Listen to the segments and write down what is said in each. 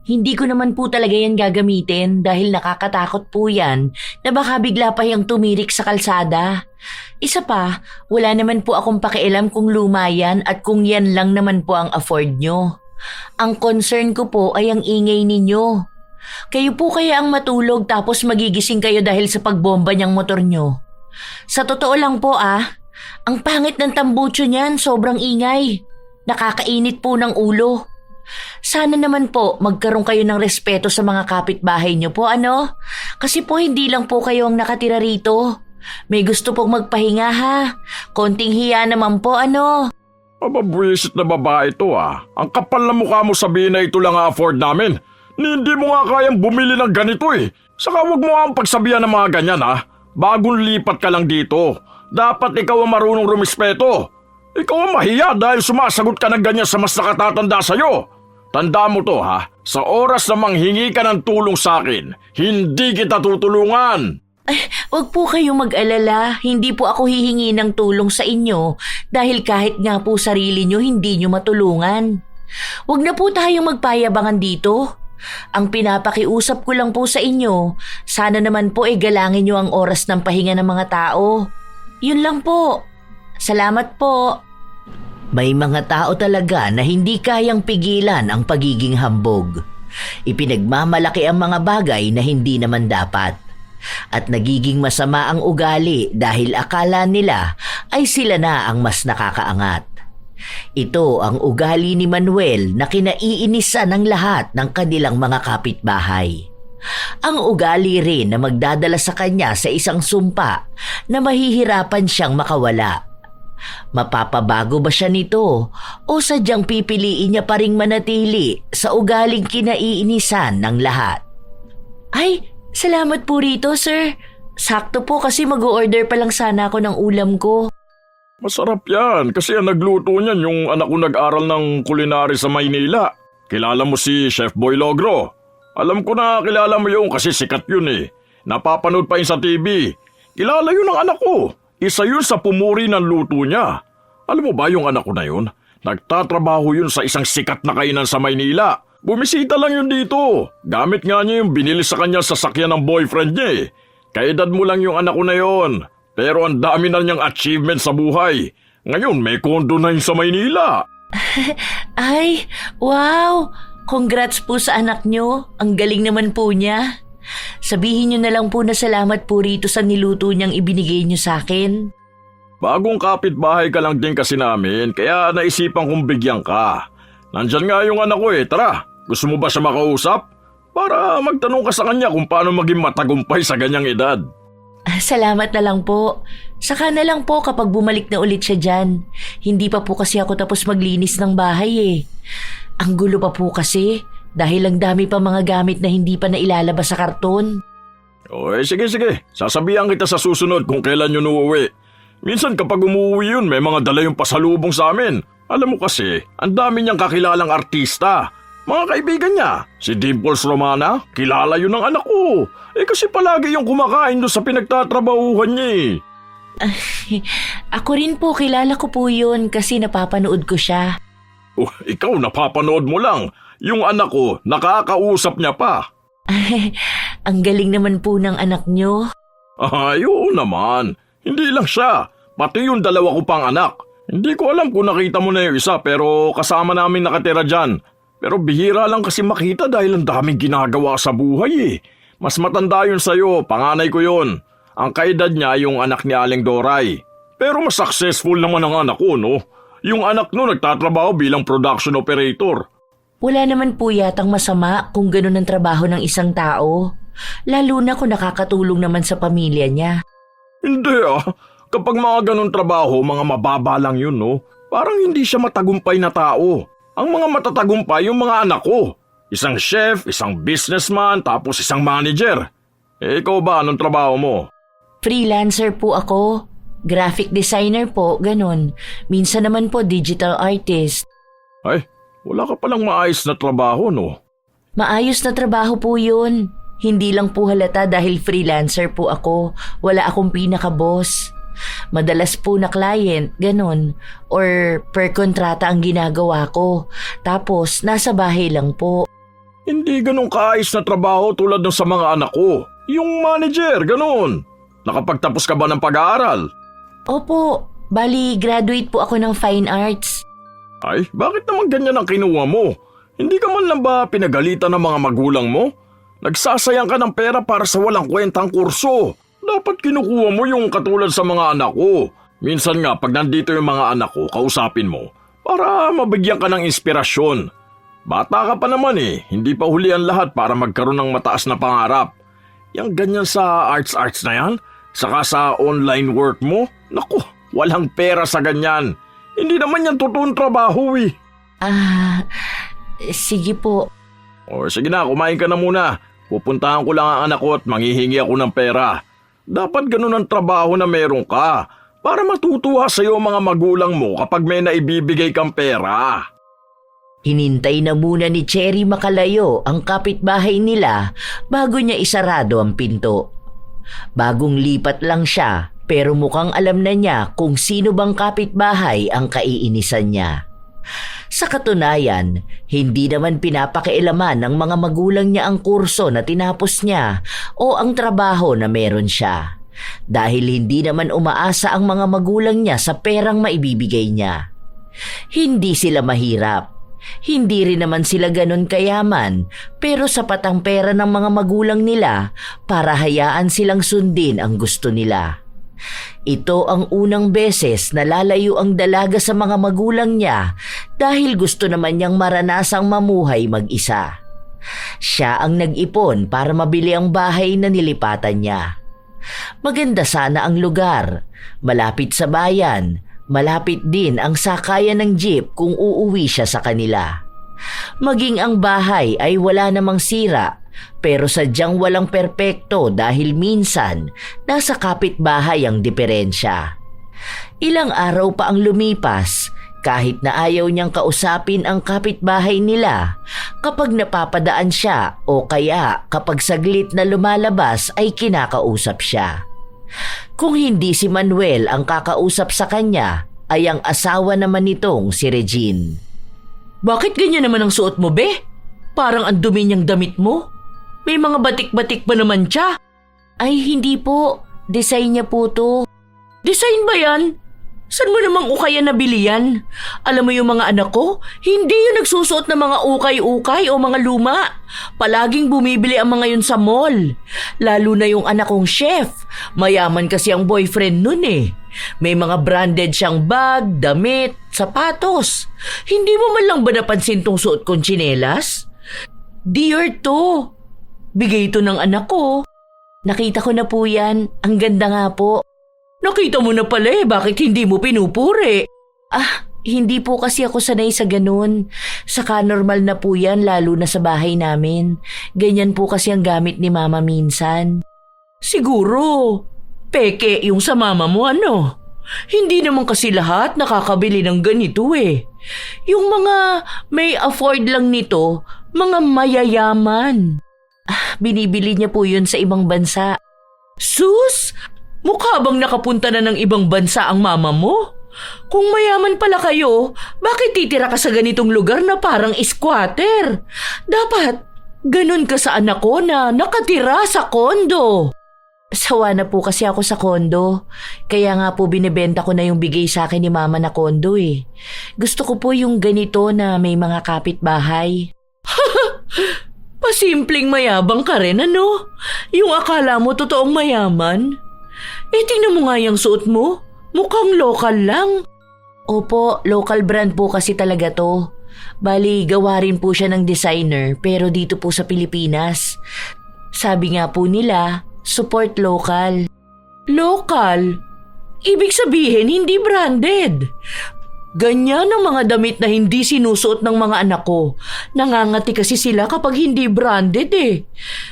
Hindi ko naman po talaga yan gagamitin dahil nakakatakot po yan na baka bigla pa yung tumirik sa kalsada. Isa pa, wala naman po akong pakialam kung luma yan at kung yan lang naman po ang afford nyo. Ang concern ko po ay ang ingay ninyo. Kayo po kaya ang matulog tapos magigising kayo dahil sa pagbomba niyang motor nyo. Sa totoo lang po ang pangit ng tambucho niyan, sobrang ingay. Nakakainit po ng ulo. Sana naman po magkaroon kayo ng respeto sa mga kapitbahay niyo po, ano? Kasi po hindi lang po kayo ang nakatira rito. May gusto pong magpahinga ha. Konting hiya naman po, ano? Mababwisit na babae ito Ang kapal na mukha mo sabihin na ito lang afford namin. Hindi mo nga kayang bumili ng ganito eh. Saka huwag mo ang pagsabihan ng mga ganyan Bagong lipat ka lang dito. Dapat ikaw ang marunong rumispeto. Ikaw ang mahiya dahil sumasagot ka ng ganyan sa mas nakatatanda sa'yo. Tanda mo to sa oras na manghingi ka ng tulong sa akin, hindi kita tutulungan. Ay, wag po kayong mag-alala. Hindi po ako hihingi ng tulong sa inyo dahil kahit nga po sarili nyo hindi nyo matulungan. Wag na po tayong magpayabangan dito. Ang pinapakiusap ko lang po sa inyo, sana naman po galangin nyo ang oras ng pahinga ng mga tao. Yun lang po. Salamat po. May mga tao talaga na hindi kayang pigilan ang pagiging hambog. Ipinagmamalaki ang mga bagay na hindi naman dapat. At nagiging masama ang ugali dahil akala nila ay sila na ang mas nakakaangat. Ito ang ugali ni Manuel na kinaiinisan ng lahat ng kanilang mga kapitbahay. Ang ugali rin na magdadala sa kanya sa isang sumpa na mahihirapan siyang makawala. Mapapabago ba siya nito o sadyang pipiliin niya pa ring manatili sa ugaling kinaiinisan ng lahat? Ay, salamat po rito, sir. Sakto po kasi mag-o-order pa lang sana ako ng ulam ko. Masarap yan kasi ang nagluto niyan yung anak ko nag-aral ng culinary sa Maynila. Kilala mo si Chef Boy Logro? Alam ko na kilala mo yun kasi sikat yun eh. Napapanood pa yun sa TV. Kilala yun ng anak ko. Isa yun sa pumuri ng luto niya. Alam mo ba yung anak ko na yun? Nagtatrabaho yun sa isang sikat na kainan sa Maynila. Bumisita lang yun dito. Gamit nga niya yung binili sa kanya sasakyan ng boyfriend niya eh. Kaedad mo lang yung anak ko na yun. Pero ang dami na niyang achievement sa buhay. Ngayon may kondo na yun sa Maynila. Ay, wow! Congrats po sa anak nyo. Ang galing naman po niya. Sabihin nyo na lang po na salamat po rito sa niluto niyang ibinigay nyo sa akin. Bagong kapitbahay ka lang din kasi namin, kaya naisipan kong bigyan ka. Nandyan nga yung anak ko eh, tara. Gusto mo ba siya makausap? Para magtanong ka sa kanya kung paano maging matagumpay sa ganyang edad. Salamat na lang po. Saka na lang po kapag bumalik na ulit siya dyan. Hindi pa po kasi ako tapos maglinis ng bahay eh. Ang gulo pa po kasi dahil ang dami pa mga gamit na hindi pa nailalabas sa karton. Sige. Sasabihan kita sa susunod kung kailan yun uuwi. Minsan kapag umuwi yun, may mga dala yung pasalubong sa amin. Alam mo kasi, ang dami niyang kakilalang artista. Mga kaibigan niya, si Dimples Romana, kilala yun ng anak ko. Kasi palagi yung kumakain doon sa pinagtatrabahuhan niya eh. Ako rin po, kilala ko po yun kasi napapanood ko siya. Ikaw napapanood mo lang. Yung anak ko, nakakausap niya pa. Ang galing naman po ng anak nyo. Oo naman. Hindi lang siya. Pati yung dalawa ko pang anak. Hindi ko alam kung nakita mo na yung isa pero kasama namin nakatira dyan. Pero bihira lang kasi makita dahil ang daming ginagawa sa buhay eh. Mas matanda yun sa'yo, panganay ko yun. Ang kaedad niya yung anak ni Aling Doray. Pero mas successful naman ang anak ko, no? Yung anak no nagtatrabaho bilang production operator. Wala naman po yatang masama kung ganun ang trabaho ng isang tao. Lalo na kung nakakatulong naman sa pamilya niya. Hindi Kapag mga ganun trabaho, mga mababa lang yun, no? Parang hindi siya matagumpay na tao. Ang mga matatagumpay yung mga anak ko. Isang chef, isang businessman, tapos isang manager. Ikaw ba, anong trabaho mo? Freelancer po ako. Graphic designer po, ganun. Minsan naman po digital artist. Ay, wala ka palang maayos na trabaho, no? Maayos na trabaho po yun. Hindi lang po halata dahil freelancer po ako. Wala akong pinaka-boss. Madalas po na client, ganun. Or per kontrata ang ginagawa ko. Tapos, nasa bahay lang po. Hindi ganun kaayos na trabaho tulad ng sa mga anak ko. Yung manager, ganun. Nakapagtapos ka ba ng pag-aaral? Opo, bali graduate po ako ng fine arts. Ay, bakit naman ganyan ang kinuha mo? Hindi ka man lang ba pinagalitan ng mga magulang mo? Nagsasayang ka ng pera para sa walang kwentang kurso. Dapat kinukuha mo yung katulad sa mga anak ko. Minsan nga, pag nandito yung mga anak ko, kausapin mo para mabigyan ka ng inspirasyon. Bata ka pa naman hindi pa huli ang lahat para magkaroon ng mataas na pangarap. Yang ganyan sa arts na yan, saka sa online work mo, naku, walang pera sa ganyan. Hindi naman yan totoong trabaho Sige po. O sige na, kumain ka na muna. Pupuntahan ko lang ang anak ko at manghihingi ako ng pera. Dapat ganun ang trabaho na meron ka para matutuwa sa iyo mga magulang mo kapag may naibibigay kang pera. Hinintay na muna ni Cherry makalayo ang kapitbahay nila bago niya isarado ang pinto. Bagong lipat lang siya pero mukhang alam na niya kung sino bang kapitbahay ang kaiinisan niya. Sa katunayan, hindi naman pinapakialaman ng mga magulang niya ang kurso na tinapos niya o ang trabaho na meron siya. Dahil hindi naman umaasa ang mga magulang niya sa perang maibibigay niya. Hindi sila mahirap. Hindi rin naman sila ganon kayaman pero sapat ang pera ng mga magulang nila para hayaan silang sundin ang gusto nila. Ito ang unang beses na lalayo ang dalaga sa mga magulang niya dahil gusto naman niyang maranasang mamuhay mag-isa. Siya ang nag-ipon para mabili ang bahay na nilipatan niya. Maganda sana ang lugar, malapit sa bayan. Malapit din ang sakayan ng jeep kung uuwi siya sa kanila. Maging ang bahay ay wala namang sira pero sadyang walang perpekto dahil minsan nasa kapitbahay ang diferensya. Ilang araw pa ang lumipas kahit na ayaw niyang kausapin ang kapitbahay nila kapag napapadaan siya o kaya kapag saglit na lumalabas ay kinakausap siya. Kung hindi si Manuel ang kakausap sa kanya, ay ang asawa naman nitong si Regine. Bakit ganyan naman ang suot mo, be? Parang ang dumi niyang damit mo. May mga batik-batik pa naman siya. Ay, hindi po. Design niya po to. Design ba yan? Saan mo namang ukay na nabili yan? Alam mo yung mga anak ko, hindi yung nagsusuot ng mga ukay-ukay o mga luma. Palaging bumibili ang mga yun sa mall. Lalo na yung anak kong chef. Mayaman kasi ang boyfriend nun May mga branded siyang bag, damit, sapatos. Hindi mo man lang ba napansin tong suot kong tsinelas? Dear to. Bigay ito ng anak ko. Nakita ko na po yan. Ang ganda nga po. Nakita mo na pala bakit hindi mo pinupuri? Hindi po kasi ako sanay sa ganun. Saka normal na po yan lalo na sa bahay namin. Ganyan po kasi ang gamit ni mama minsan. Siguro, peke yung sa mama mo Hindi naman kasi lahat nakakabili ng ganito Yung mga may afford lang nito, mga mayayaman. Binibili niya po yun sa ibang bansa. Sus! Mukha bang nakapunta na ng ibang bansa ang mama mo? Kung mayaman pala kayo, bakit titira ka sa ganitong lugar na parang squatter? Dapat, ganun ka sa anak ko na nakatira sa kondo. Sawa na po kasi ako sa kondo. Kaya nga po binibenta ko na yung bigay sa akin ni mama na kondo Gusto ko po yung ganito na may mga kapitbahay. Pasimpleng mayabang ka rin, Yung akala mo totoong mayaman? Tingnan mo nga yung suot mo. Mukhang local lang. Opo, local brand po kasi talaga to. Bali, gawa rin po siya ng designer pero dito po sa Pilipinas. Sabi nga po nila, support local. Local? Ibig sabihin hindi branded. Ganyan ang mga damit na hindi sinusuot ng mga anak ko. Nangangati kasi sila kapag hindi branded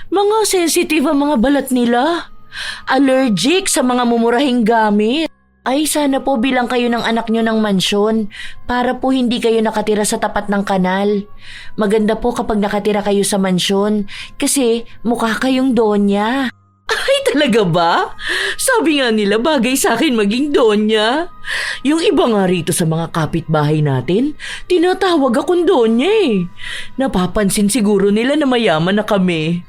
Mga sensitive ang mga balat nila. Allergic sa mga mumurahing gamit. Ay, sana po bilang kayo ng anak nyo ng mansyon para po hindi kayo nakatira sa tapat ng kanal. Maganda po kapag nakatira kayo sa mansyon kasi mukha kayong donya. Ay, Talaga ba? Sabi nga nila bagay sa akin maging donya. Yung iba nga rito sa mga kapitbahay natin, tinatawag akong donya eh. Napapansin siguro nila na mayaman na kami.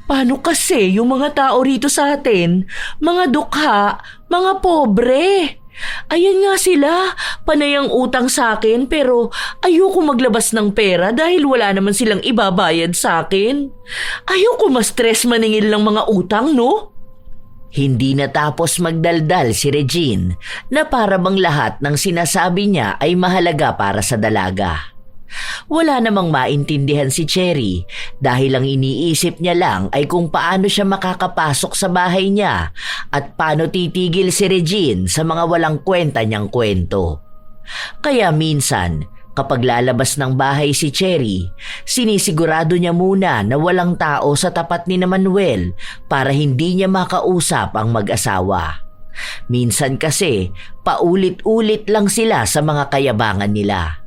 Paano kasi yung mga tao rito sa atin, mga dukha, mga pobre? Ayan nga sila, panay ang utang sa akin pero ayoko maglabas ng pera dahil wala naman silang ibabayad sa akin. Ayoko ma-stress maningil ng mga utang, no? Hindi natapos magdaldal si Regine na para bang lahat ng sinasabi niya ay mahalaga para sa dalaga. Wala namang maintindihan si Cherry dahil ang iniisip niya lang ay kung paano siya makakapasok sa bahay niya at paano titigil si Regine sa mga walang kwenta niyang kwento. Kaya minsan, kapag lalabas ng bahay si Cherry, sinisigurado niya muna na walang tao sa tapat ni Manuel para hindi niya makausap ang mag-asawa. Minsan kasi, paulit-ulit lang sila sa mga kayabangan nila.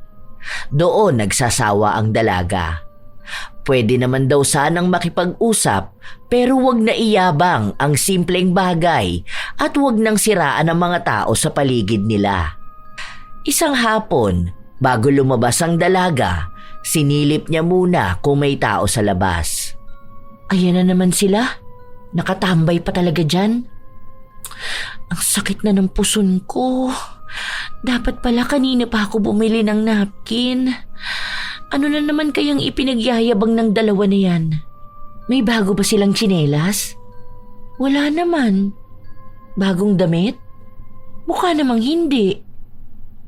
Doon nagsasawa ang dalaga. Pwede naman daw sanang makipag-usap pero wag na iyabang ang simpleng bagay at wag nang siraan ang mga tao sa paligid nila. Isang hapon, bago lumabas ang dalaga, sinilip niya muna kung may tao sa labas. Ayan na naman sila. Nakatambay pa talaga dyan. Ang sakit na ng puson ko. Dapat pala kanina pa ako bumili ng napkin. Ano na naman kayang ipinagyayabang ng dalawa na yan? May bago ba silang tsinelas? Wala naman. Bagong damit? Mukha namang hindi.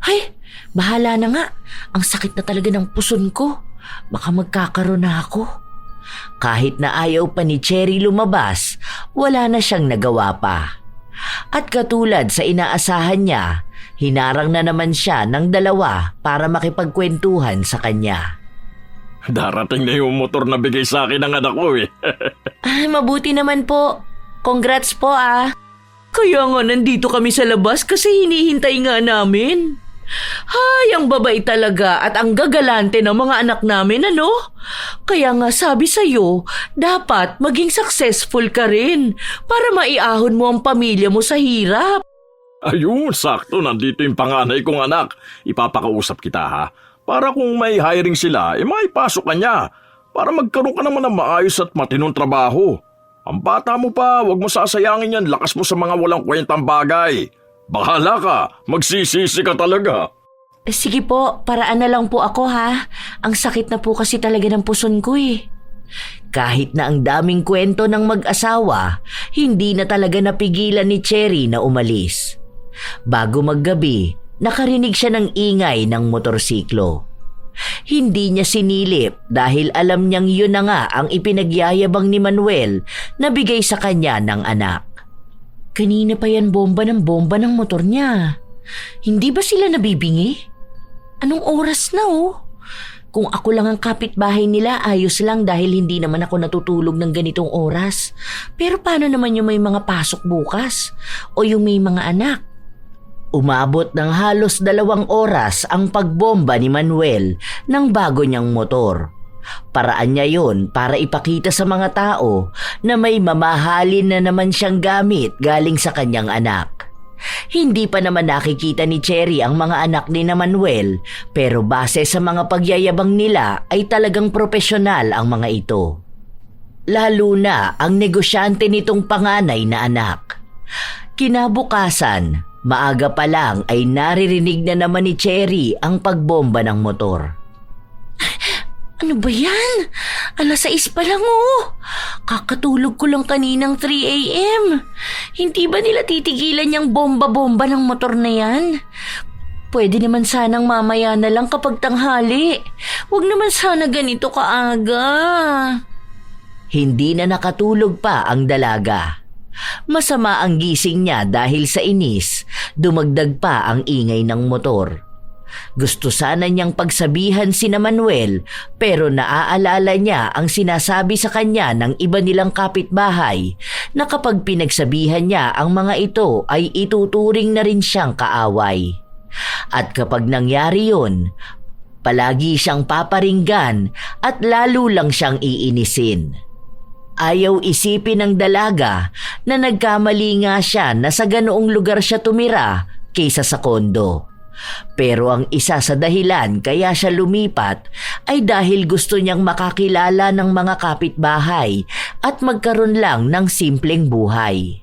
Ay, bahala na nga. Ang sakit na talaga ng puson ko. Baka magkakaroon na ako. Kahit na ayaw pa ni Cherry lumabas, wala na siyang nagawa pa. At katulad sa inaasahan niya, hinarang na naman siya ng dalawa para makipagkwentuhan sa kanya. Darating na yung motor na bigay sa akin ng anak ko eh. Ay, mabuti naman po. Congrats po ah. Kaya nga nandito kami sa labas kasi hinihintay nga namin. Hay, ang babay talaga at ang gagalante ng mga anak namin, ano? Kaya nga sabi sa'yo, dapat maging successful ka rin para maiahon mo ang pamilya mo sa hirap. Ayun, sakto, nandito yung panganay kong anak. Ipapakausap kita ha. Para kung may hiring sila, maipasok ka niya. Para magkaroon ka naman ng maayos at matinong trabaho. Ang bata mo pa, wag mo sasayangin yan, lakas mo sa mga walang kwentang bagay. Bahala ka, magsisisi ka talaga. Sige po, paraan na lang po ako ha. Ang sakit na po kasi talaga ng puson ko eh. Kahit na ang daming kwento ng mag-asawa, hindi na talaga napigilan ni Cherry na umalis. Bago maggabi, nakarinig siya ng ingay ng motorsiklo. Hindi niya sinilip dahil alam niyang yun na nga ang ipinagyayabang ni Manuel na bigay sa kanya ng anak. Kanina pa yan bomba ng motor niya. Hindi ba sila nabibingi? Anong oras na oh? Kung ako lang ang kapitbahay nila, ayos lang dahil hindi naman ako natutulog ng ganitong oras. Pero paano naman yung may mga pasok bukas? O yung may mga anak? Umabot ng halos 2 oras ang pagbomba ni Manuel ng bago niyang motor. Paraan niya yon para ipakita sa mga tao na may mamahalin na naman siyang gamit galing sa kanyang anak. Hindi pa naman nakikita ni Cherry ang mga anak ni Manuel pero base sa mga pagyayabang nila ay talagang propesyonal ang mga ito. Lalo na ang negosyante nitong panganay na anak. Kinabukasan, maaga pa lang ay naririnig na naman ni Cherry ang pagbomba ng motor. Ano ba yan? 6:00 pa lang oh. Kakatulog ko lang kaninang 3 a.m. Hindi ba nila titigilan yung bomba-bomba ng motor na yan? Pwede naman sanang mamaya na lang kapag tanghali. Huwag naman sana ganito kaaga. Hindi na nakatulog pa ang dalaga. Masama ang gising niya dahil sa inis, dumagdag pa ang ingay ng motor. Gusto sana niyang pagsabihan si Manuel pero naaalala niya ang sinasabi sa kanya ng iba nilang kapitbahay na kapag pinagsabihan niya ang mga ito ay ituturing na rin siyang kaaway. At kapag nangyari yun, palagi siyang paparinggan at lalo lang siyang iinisin. Ayaw isipin ng dalaga na nagkamali nga siya na sa ganoong lugar siya tumira kaysa sa kondo. Pero ang isa sa dahilan kaya siya lumipat ay dahil gusto niyang makakilala ng mga kapitbahay at magkaroon lang ng simpleng buhay.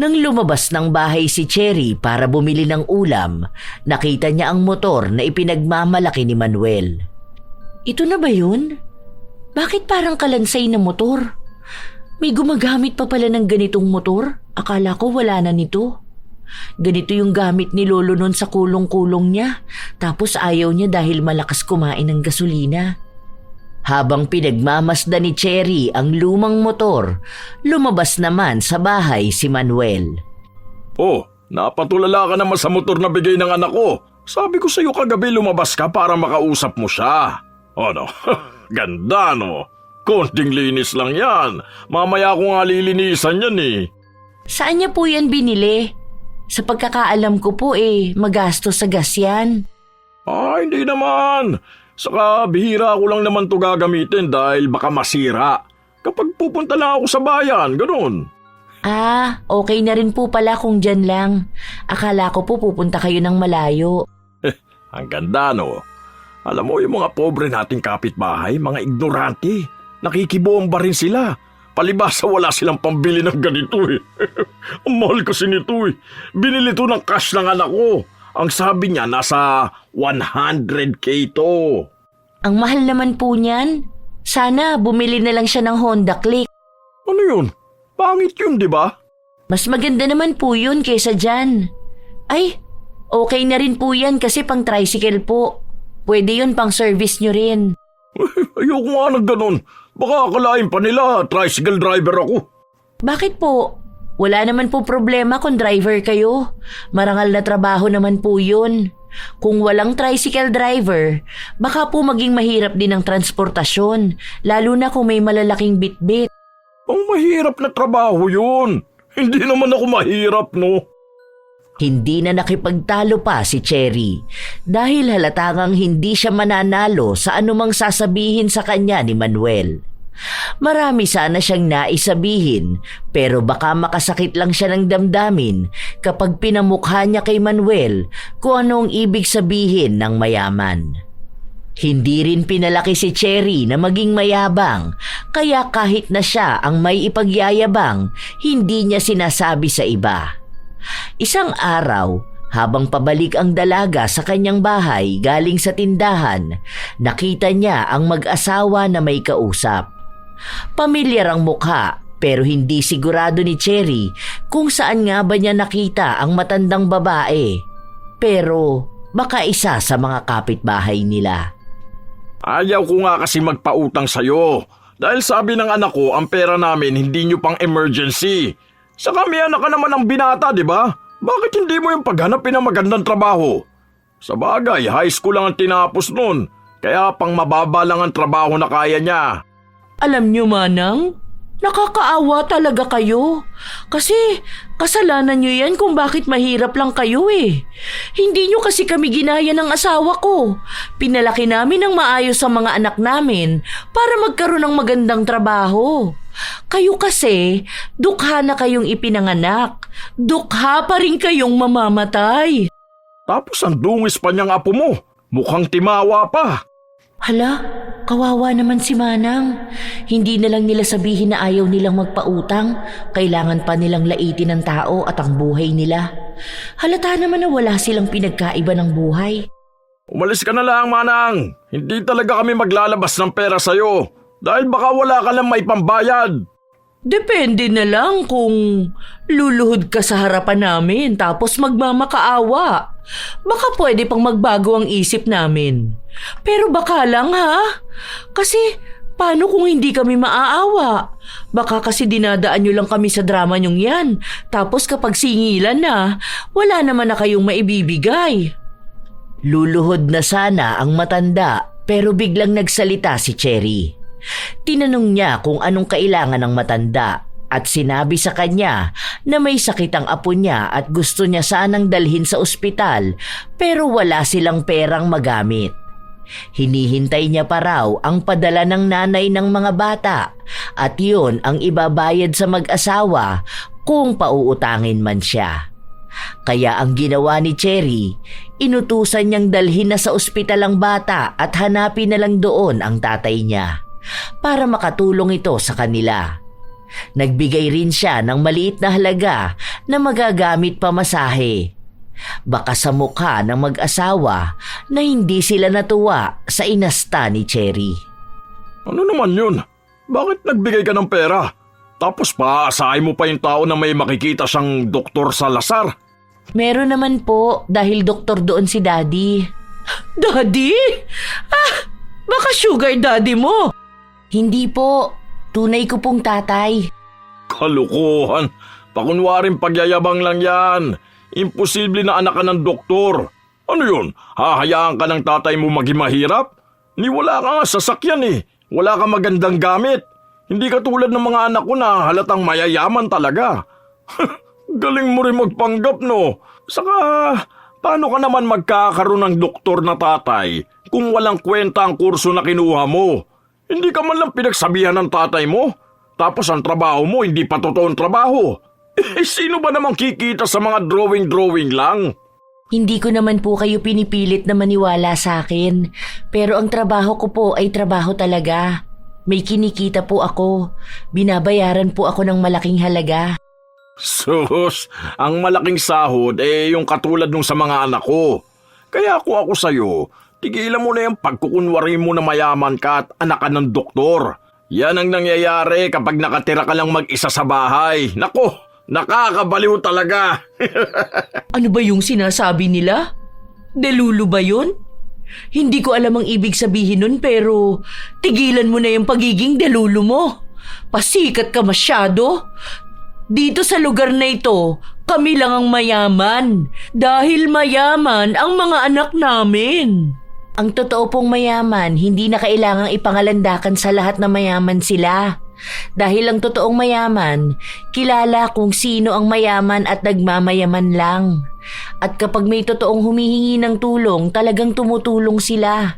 Nang lumabas ng bahay si Cherry para bumili ng ulam, nakita niya ang motor na ipinagmamalaki ni Manuel. Ito na ba yun? Bakit parang kalansay na motor? May gumagamit pa pala ng ganitong motor? Akala ko wala na nito. Ganito yung gamit ni Lolo nun sa kulong-kulong niya, tapos ayaw niya dahil malakas kumain ng gasolina. Habang pinagmamasdan ni Cherry ang lumang motor, lumabas naman sa bahay si Manuel. Oh, napatulala ka naman sa motor na bigay ng anak ko. Sabi ko sa iyo kagabi lumabas ka para makausap mo siya. Ano? Ganda no? Konting linis lang yan. Mamaya ko nga lilinisan yan eh. Saan niya po yan binili? Sa pagkakaalam ko po magastos sa gas yan. Hindi naman. Saka bihira ko lang naman to gagamitin dahil baka masira. Kapag pupunta lang ako sa bayan, ganun. Okay na rin po pala kung dyan lang. Akala ko po pupunta kayo ng malayo. Ang ganda no? Alam mo yung mga pobre nating kapitbahay, mga ignorante. Nakikibomba rin sila. Palibasa wala silang pambili ng ganito eh. Ang mahal kasi nito eh. Binili to ng cash ng anak ko. Ang sabi niya nasa 100K to. Ang mahal naman po niyan. Sana bumili na lang siya ng Honda Click. Ano yun? Pangit yun, di ba? Mas maganda naman po yun kaysa dyan. Ay, okay na rin po yan kasi pang tricycle po. Pwede yun pang service nyo rin. Ayoko nga ng ganun. Baka akalain pa nila, tricycle driver ako. Bakit po? Wala naman po problema kung driver kayo. Marangal na trabaho naman po yun. Kung walang tricycle driver, baka po maging mahirap din ang transportasyon, lalo na kung may malalaking bitbit. Ang mahirap na trabaho yun. Hindi naman ako mahirap, no? Hindi na nakipagtalo pa si Cherry dahil halatangang hindi siya mananalo sa anumang sasabihin sa kanya ni Manuel. Marami sana siyang naisabihin pero baka makasakit lang siya ng damdamin kapag pinamukha niya kay Manuel kung ano ang ibig sabihin ng mayaman. Hindi rin pinalaki si Cherry na maging mayabang, kaya kahit na siya ang may ipagyayabang, hindi niya sinasabi sa iba. Isang araw, habang pabalik ang dalaga sa kanyang bahay galing sa tindahan, nakita niya ang mag-asawa na may kausap. Pamilyar ang mukha pero hindi sigurado ni Cherry kung saan nga ba niya nakita ang matandang babae. Pero baka isa sa mga kapitbahay nila. Ayaw ko nga kasi magpautang sa'yo. Dahil sabi ng anak ko, ang pera namin hindi nyo pang emergency. Saka may anak ka naman ng binata, di ba? Bakit hindi mo yung paghanapin ng magandang trabaho? Sa bagay, high school lang ang tinapos nun. Kaya pang mababa lang ang trabaho na kaya niya. Alam niyo, Manang, nakakaawa talaga kayo. Kasi kasalanan niyo yan kung bakit mahirap lang kayo eh. Hindi niyo kasi kami ginaya ng asawa ko. Pinalaki namin ng maayos sa mga anak namin para magkaroon ng magandang trabaho. Kayo kasi, dukha na kayong ipinanganak. Dukha pa rin kayong mamamatay. Tapos ang dungis pa niyang apo mo. Mukhang timawa pa. Hala, kawawa naman si Manang. Hindi na lang nila sabihin na ayaw nilang magpautang. Kailangan pa nilang laitin ng tao at ang buhay nila. Halata naman na wala silang pinagkaiba ng buhay. Umalis ka na lang, Manang. Hindi talaga kami maglalabas ng pera sa'yo. Dahil baka wala ka lang may pambayad. Depende na lang kung luluhod ka sa harapan namin tapos magmamakaawa. Baka pwede pang magbago ang isip namin. Pero baka lang ha? Kasi paano kung hindi kami maaawa? Baka kasi dinadaan nyo lang kami sa drama nyong yan. Tapos kapag singilan na, wala naman na kayong maibibigay. Luluhod na sana ang matanda pero biglang nagsalita si Cherry. Tinanong niya kung anong kailangan ng matanda at sinabi sa kanya na may sakit ang apo niya at gusto niya sanang dalhin sa ospital pero wala silang perang magamit. Hinihintay niya pa raw ang padala ng nanay ng mga bata at yun ang ibabayad sa mag-asawa kung pauutangin man siya. Kaya ang ginawa ni Cherry, inutusan niyang dalhin na sa ospital ang bata at hanapin na lang doon ang tatay niya para makatulong ito sa kanila. Nagbigay rin siya ng maliit na halaga na magagamit pamasahe. Baka sa mukha ng mag-asawa na hindi sila natuwa sa inasta ni Cherry. Ano naman yun? Bakit nagbigay ka ng pera? Tapos paaasahin mo pa yung tao na may makikita siyang Dr. Salazar? Meron naman po dahil doktor doon si Daddy. Daddy? Baka sugar daddy mo. Hindi po. Tunay ko pong tatay. Kalukuhan. Pakunwaring pagyayabang lang yan. Imposible na anak ka ng doktor. Ano yun? Hahayaan ka ng tatay mo maging mahirap? Ni wala ka nga sasakyan eh. Wala ka magandang gamit. Hindi ka tulad ng mga anak ko na halatang mayayaman talaga. Galing mo rin magpanggap, no? Saka, paano ka naman magkakaroon ng doktor na tatay kung walang kwenta ang kurso na kinuha mo? Hindi ka man lang pinagsabihan ng tatay mo? Tapos ang trabaho mo hindi pa totoong trabaho. Sino ba namang kikita sa mga drawing lang? Hindi ko naman po kayo pinipilit na maniwala sa akin. Pero ang trabaho ko po ay trabaho talaga. May kinikita po ako. Binabayaran po ako ng malaking halaga. Sus, ang malaking sahod yung katulad nung sa mga anak ko. Kaya ako sa'yo, tigilan mo na yung pagkukunwari mo na mayaman ka at anak ka ng doktor. Yan ang nangyayari kapag nakatira ka lang mag-isa sa bahay. Nako, nakakabaliw talaga. Ano ba yung sinasabi nila? Delulu ba yun? Hindi ko alam ang ibig sabihin nun pero tigilan mo na yung pagiging delulu mo. Pasikat ka masyado. Dito sa lugar na ito, kami lang ang mayaman. Dahil mayaman ang mga anak namin. Ang totoo pong mayaman, hindi na kailangang ipangalandakan sa lahat na mayaman sila. Dahil ang totoong mayaman, kilala kung sino ang mayaman at nagmamayaman lang. At kapag may totoong humihingi ng tulong, talagang tumutulong sila.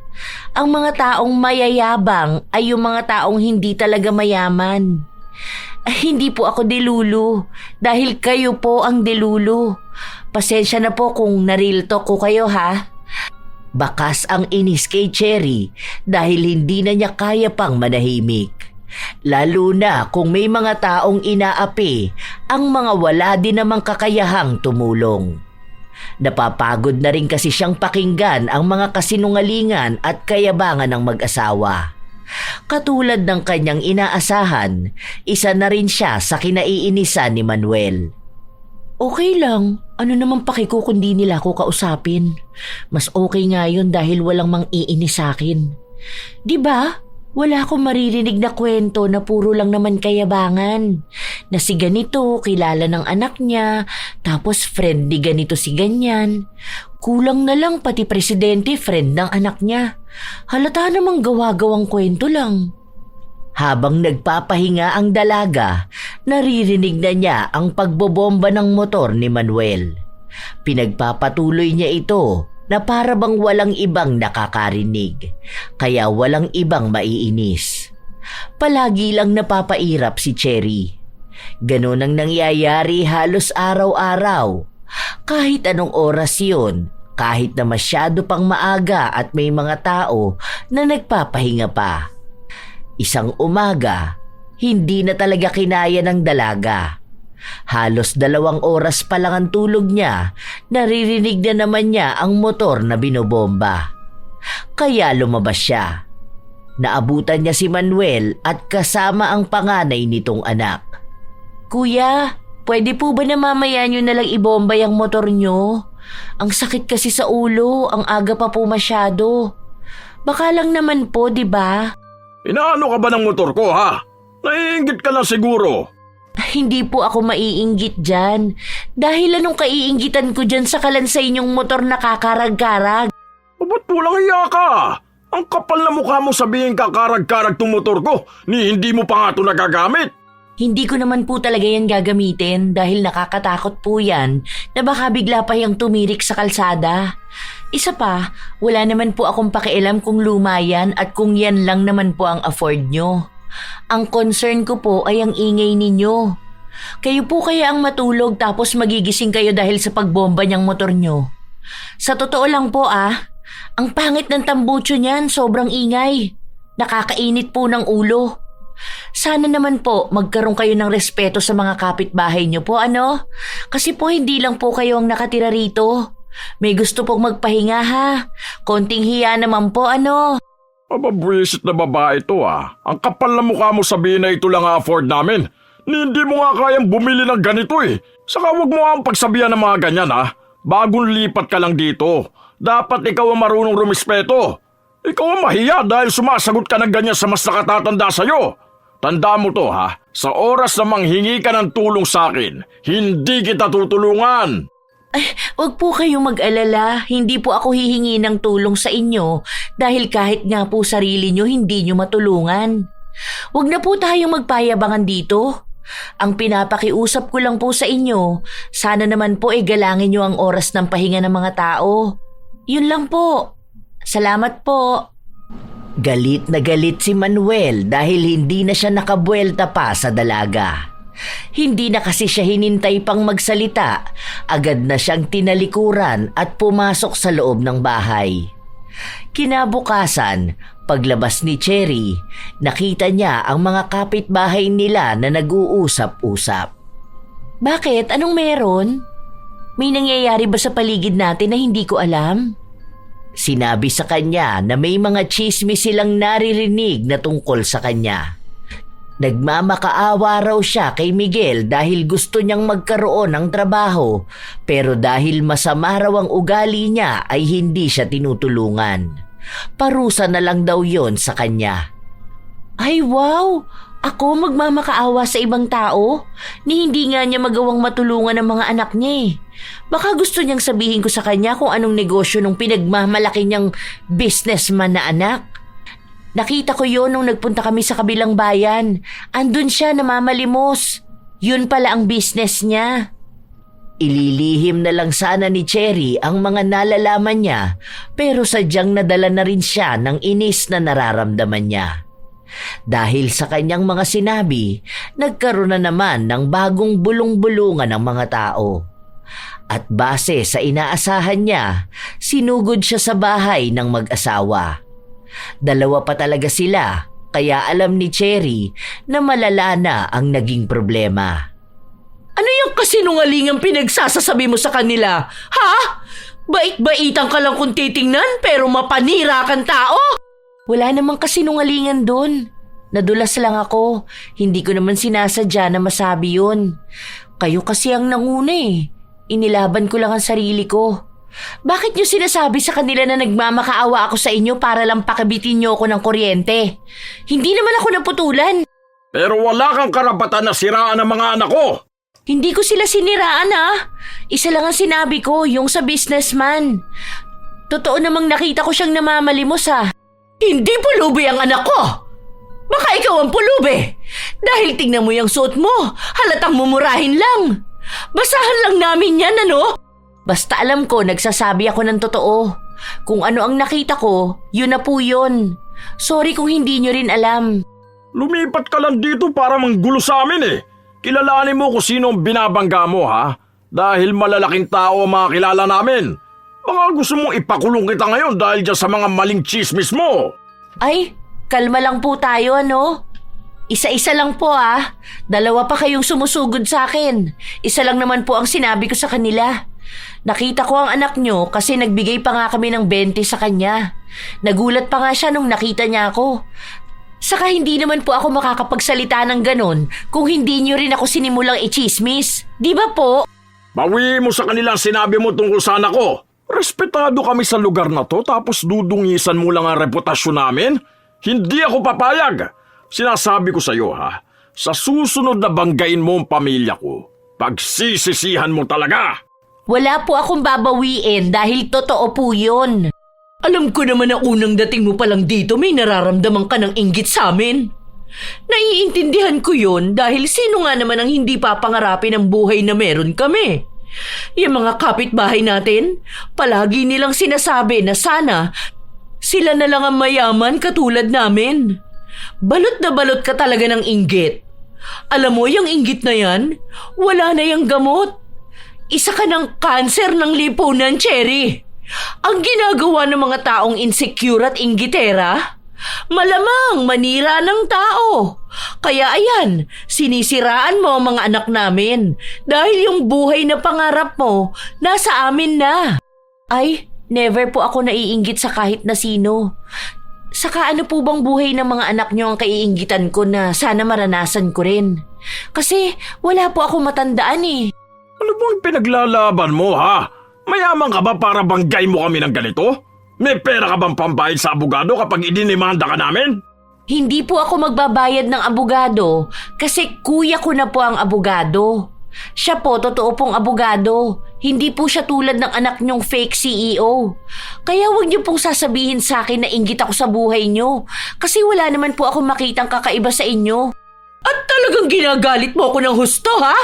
Ang mga taong mayayabang ay yung mga taong hindi talaga mayaman. Hindi po ako delulu, dahil kayo po ang delulu. Pasensya na po kung na-real talk ko kayo ha. Bakas ang inis kay Cherry dahil hindi na niya kaya pang manahimik. Lalo na kung may mga taong inaapi ang mga wala din namang kakayahang tumulong. Napapagod na rin kasi siyang pakinggan ang mga kasinungalingan at kayabangan ng mag-asawa. Katulad ng kanyang inaasahan, isa na rin siya sa kinaiinisan ni Manuel. Okay lang, ano naman pakiko kundi nila ako kausapin. Mas okay nga yun dahil walang mang-iinis sa akin. Diba? Wala akong maririnig na kwento na puro lang naman kayabangan. Na si ganito, kilala ng anak niya, tapos friend ni ganito si ganyan. Kulang na lang pati presidente friend ng anak niya. Halata namang gawa-gawang kwento lang. Habang nagpapahinga ang dalaga, naririnig na niya ang pagbobomba ng motor ni Manuel. Pinagpapatuloy niya ito na para bang walang ibang nakakarinig, kaya walang ibang maiinis. Palagi lang napapairap si Cherry. Ganon ang nangyayari halos araw-araw. Kahit anong oras yun, kahit na masyado pang maaga at may mga tao na nagpapahinga pa. Isang umaga, hindi na talaga kinaya ng dalaga. Halos 2 oras pa lang ang tulog niya, naririnig na naman niya ang motor na binobomba. Kaya lumabas siya. Naabutan niya si Manuel at kasama ang panganay nitong anak. Kuya, pwede po ba na mamaya niyo na lang ibomba yung motor niyo? Ang sakit kasi sa ulo, ang aga pa po masyado. Baka lang naman po, di ba? Inaano ka ba ng motor ko, ha? Naiinggit ka lang siguro. Hindi po ako maiinggit dyan. Dahil anong kaiinggitan ko dyan sa kalansay inyong motor na kakarag-karag? Ba't walang hiya ka? Ang kapal na mukha mo sabihin kakarag-karag tong motor ko, ni hindi mo pa nga ito nagagamit. Hindi ko naman po talaga yan gagamitin dahil nakakatakot po yan na baka bigla pa yung tumirik sa kalsada. Isa pa, wala naman po akong pakialam kung luma yan at kung yan lang naman po ang afford nyo. Ang concern ko po ay ang ingay ninyo. Kayo po kaya ang matulog tapos magigising kayo dahil sa pagbomba niyang motor nyo. Sa totoo lang po ang pangit ng tambucho niyan, sobrang ingay. Nakakainit po ng ulo. Sana naman po magkaroon kayo ng respeto sa mga kapitbahay niyo po, ano? Kasi po hindi lang po kayo ang nakatira rito. May gusto pong magpahinga ha. Konting hiya naman po, ano? Mababwisit na babae to Ang kapal na mukha mo sabihin na ito lang afford namin. Hindi mo nga kayang bumili ng ganito Saka wag mo ang pagsabihan ng mga ganyan Bagong lipat ka lang dito. Dapat ikaw ang marunong rumispeto. Ikaw ang mahiya dahil sumasagot ka ng ganyan sa mas nakatatanda sa'yo. Tanda mo to sa oras na manghingi ka ng tulong sa akin, hindi kita tutulungan. Ay, wag po kayong mag-alala. Hindi po ako hihingi ng tulong sa inyo dahil kahit nga po sarili nyo hindi nyo matulungan. Wag na po tayong magpayabangan dito. Ang pinapakiusap ko lang po sa inyo, sana naman po galangin nyo ang oras ng pahinga ng mga tao. Yun lang po. Salamat po. Galit na galit si Manuel dahil hindi na siya nakabuelta pa sa dalaga. Hindi na kasi siya hinintay pang magsalita, agad na siyang tinalikuran at pumasok sa loob ng bahay. Kinabukasan, paglabas ni Cherry, nakita niya ang mga kapitbahay nila na nag-uusap-usap. Bakit? Anong meron? May nangyayari ba sa paligid natin na hindi ko alam? Sinabi sa kanya na may mga tsismis silang naririnig na tungkol sa kanya. Nagmamakaawa raw siya kay Miguel dahil gusto niyang magkaroon ng trabaho pero dahil masama raw ang ugali niya ay hindi siya tinutulungan. Parusa na lang daw yon sa kanya. Ay wow! Ako magmamakaawa sa ibang tao? Ni hindi nga niya magawang matulungan ang mga anak niya Baka gusto niyang sabihin ko sa kanya kung anong negosyo nung pinagmamalaki niyang businessman na anak. Nakita ko yon nung nagpunta kami sa kabilang bayan. Andun siya namamalimos. Yun pala ang business niya. Ililihim na lang sana ni Cherry ang mga nalalaman niya pero sadyang nadala na rin siya ng inis na nararamdaman niya. Dahil sa kanyang mga sinabi, nagkaroon na naman ng bagong bulong-bulungan ng mga tao. At base sa inaasahan niya, sinugod siya sa bahay ng mag-asawa. Dalawa pa talaga sila, kaya alam ni Cherry na malala na ang naging problema. Ano yung kasinungalingang pinagsasasabi mo sa kanila? Ha? Bait-baitan ka lang kung titingnan pero mapanira kang tao? Wala namang kasinungalingan doon. Nadulas lang ako. Hindi ko naman sinasadya na masabi yun. Kayo kasi ang nanguna Inilaban ko lang ang sarili ko. Bakit niyo sinasabi sa kanila na nagmamakaawa ako sa inyo para lang pakabitin niyo ako ng kuryente? Hindi naman ako naputulan. Pero wala kang karapatan na siraan ang mga anak ko. Hindi ko sila siniraan Isa lang ang sinabi ko, yung sa businessman. Totoo namang nakita ko siyang namamalimos Hindi pulubi ang anak ko! Baka ikaw ang pulubi! Dahil tingnan mo yung suot mo, halatang mumurahin lang. Basahan lang namin yan, ano? Basta alam ko, nagsasabi ako ng totoo. Kung ano ang nakita ko, yun na po yun. Sorry kung hindi nyo rin alam. Lumipat ka lang dito para manggulo sa amin Kilalanin mo kung sino ang binabangga mo Dahil malalaking tao ang mga kilala namin. Baka gusto mong ipakulong kita ngayon dahil dyan sa mga maling chismis mo. Ay, kalma lang po tayo, ano? Isa-isa lang po, Dalawa pa kayong sumusugod sa akin. Isa lang naman po ang sinabi ko sa kanila. Nakita ko ang anak nyo kasi nagbigay pa nga kami ng 20 sa kanya. Nagulat pa nga siya nung nakita niya ako. Saka hindi naman po ako makakapagsalita ng ganon kung hindi nyo rin ako sinimulang i-chismis. Di ba po? Bawi mo sa kanilang sinabi mo tungkol sa anak ko. Respetado kami sa lugar na to tapos dudungisan mo lang ang reputasyon namin? Hindi ako papayag. Sinasabi ko sa iyo sa susunod na banggain mo ang pamilya ko, pagsisisihan mo talaga. Wala po akong babawiin dahil totoo po yun. Alam ko naman na unang dating mo palang dito may nararamdaman ka ng inggit sa amin. Naiintindihan ko yun dahil sino nga naman ang hindi papangarapin ang buhay na meron kami? Yung mga kapitbahay natin, palagi nilang sinasabi na sana sila na lang ang mayaman katulad namin. Balot na balot ka talaga ng inggit. Alam mo, yung inggit na yan, wala na yung gamot. Isa ka ng kanser ng lipunan, Cherry. Ang ginagawa ng mga taong insecure at inggitera, malamang manira ng tao. Kaya ayan, sinisiraan mo ang mga anak namin dahil yung buhay na pangarap mo nasa amin na. Ay, never po ako naiinggit sa kahit na sino. Saka ano po bang buhay ng mga anak nyo ang kaiinggitan ko na sana maranasan ko rin? Kasi wala po ako matandaan eh. Ano bang pinaglalaban mo, ha? Mayaman ka ba para banggay mo kami ng ganito? May pera ka bang pambayad sa abogado kapag idinimanda ka namin? Hindi po ako magbabayad ng abogado kasi kuya ko na po ang abogado. Siya po, totoo pong abogado. Hindi po siya tulad ng anak niyong fake CEO. Kaya huwag niyo pong sasabihin sa akin na inggit ako sa buhay niyo. Kasi wala naman po akong makitang kakaiba sa inyo. At talagang ginagalit mo ako ng husto, ha?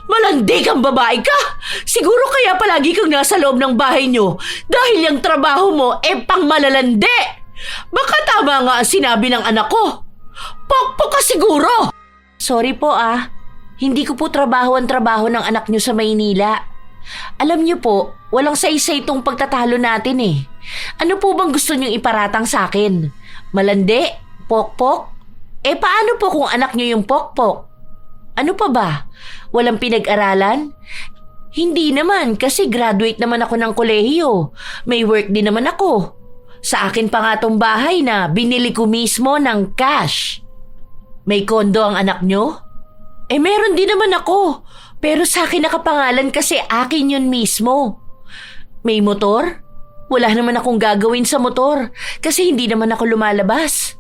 Malandi kang babae ka! Siguro kaya palagi kang nasa loob ng bahay niyo dahil yung trabaho mo pang malalandi! Baka tama nga ang sinabi ng anak ko. Pokpok ka siguro! Sorry po hindi ko po trabaho ang trabaho ng anak niyo sa Maynila. Alam niyo po, walang saysay itong pagtatalo natin eh. Ano po bang gusto niyong iparatang sa akin? Malandi? Pokpok? Paano po kung anak niyo yung pokpok? Ano pa ba? Walang pinag-aralan? Hindi naman kasi graduate naman ako ng kolehiyo. May work din naman ako. Sa akin pa nga tong bahay na binili ko mismo ng cash. May kondo ang anak niyo? Meron din naman ako. Pero sa akin nakapangalan kasi akin yun mismo. May motor? Wala naman akong gagawin sa motor kasi hindi naman ako lumalabas.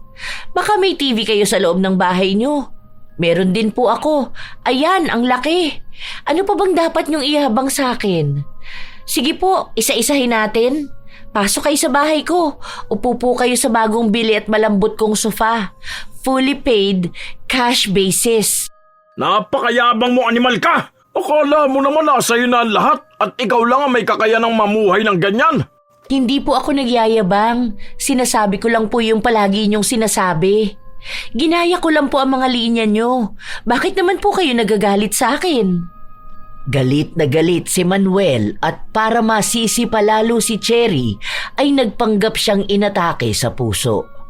Baka may TV kayo sa loob ng bahay niyo. Meron din po ako. Ayan, ang laki. Ano pa bang dapat niyong ihabang sa akin? Sige po, isa-isahin natin. Pasok kayo sa bahay ko. Upo po kayo sa bagong bili at malambot kong sofa. Fully paid, cash basis. Napakayabang mo, animal ka! Akala mo naman nasa iyo na ang lahat at ikaw lang ang may kakayanang mamuhay ng ganyan. Hindi po ako nagyayabang. Sinasabi ko lang po yung palagi niyong sinasabi. Ginaya ko lang po ang mga linya niyo. Bakit naman po kayo nagagalit sa akin? Galit na galit si Manuel at para masisi palalo si Cherry ay nagpanggap siyang inatake sa puso.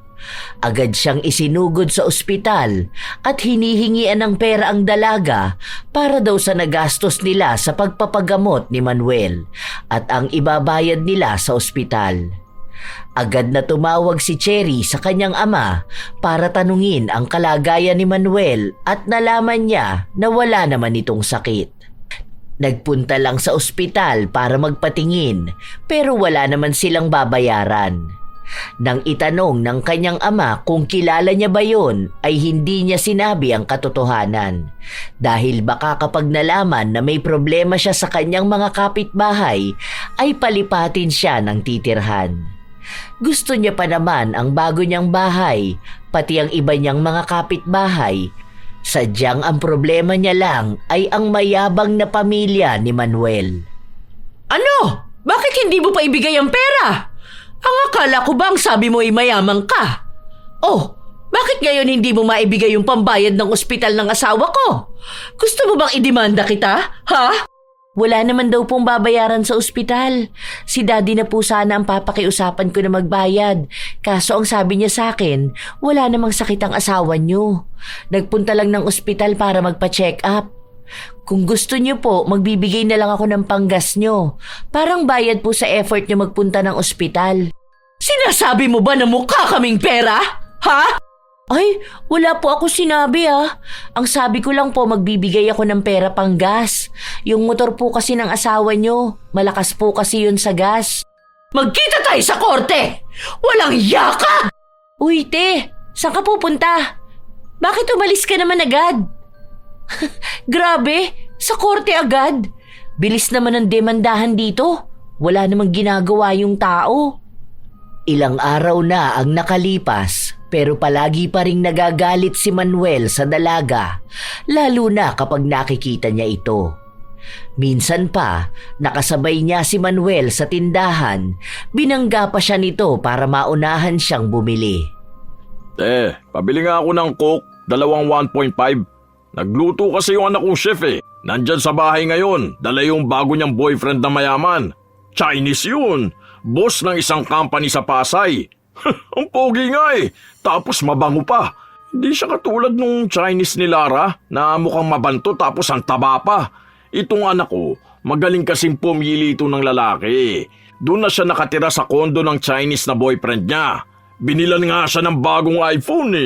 Agad siyang isinugod sa ospital at hinihingian ng pera ang dalaga para daw sa nagastos nila sa pagpapagamot ni Manuel at ang ibabayad nila sa ospital. Agad na tumawag si Cherry sa kanyang ama para tanungin ang kalagayan ni Manuel at nalaman niya na wala naman itong sakit. Nagpunta lang sa ospital para magpatingin pero wala naman silang babayaran. Nang itanong ng kanyang ama kung kilala niya ba yon, ay hindi niya sinabi ang katotohanan. Dahil baka kapag nalaman na may problema siya sa kanyang mga kapitbahay, ay palipatin siya ng titirhan. Gusto niya pa naman ang bago niyang bahay, pati ang iba niyang mga kapitbahay. Sadyang ang problema niya lang ay ang mayabang na pamilya ni Manuel. Ano? Bakit hindi mo pa ibigay ang pera? Ang akala ko bang sabi mo ay mayamang ka? Oh, bakit ngayon hindi mo maibigay yung pambayad ng ospital ng asawa ko? Gusto mo bang idemanda kita? Ha? Wala naman daw pong babayaran sa ospital. Si Daddy na po sana ang papakiusapan ko na magbayad. Kaso ang sabi niya sa akin, wala namang sakit ang asawa niyo. Nagpunta lang ng ospital para magpa-check up. Kung gusto niyo po, magbibigay na lang ako ng panggas niyo. Parang bayad po sa effort niyo magpunta ng ospital. Sinasabi mo ba na mukha kaming pera? Ha? Ay, wala po ako sinabi Ang sabi ko lang po magbibigay ako ng pera pang gas. Yung motor po kasi ng asawa niyo, malakas po kasi yun sa gas. Magkita tayo sa korte! Walang yaka! Uy, te, saan ka pupunta? Bakit umalis ka naman agad? Grabe, sa korte agad. Bilis naman ang demandahan dito. Wala namang ginagawa yung tao. Ilang araw na ang nakalipas Pero palagi pa ring nagagalit si Manuel sa dalaga, lalo na kapag nakikita niya ito. Minsan pa, nakasabay niya si Manuel sa tindahan, binangga pa siya nito para maunahan siyang bumili. Pabili nga ako ng Coke, 1.5. Nagluto kasi yung anak kong chef Nandyan sa bahay ngayon, dala yung bago niyang boyfriend na mayaman. Chinese yun, boss ng isang company sa Pasay. Ang pogi nga tapos mabango pa. Hindi siya katulad nung Chinese ni Lara na mukhang mabanto tapos ang taba pa. Itong anak ko, magaling kasing pumili ito ng lalaki. Doon na siya nakatira sa kondo ng Chinese na boyfriend niya. Binilan nga siya ng bagong iPhone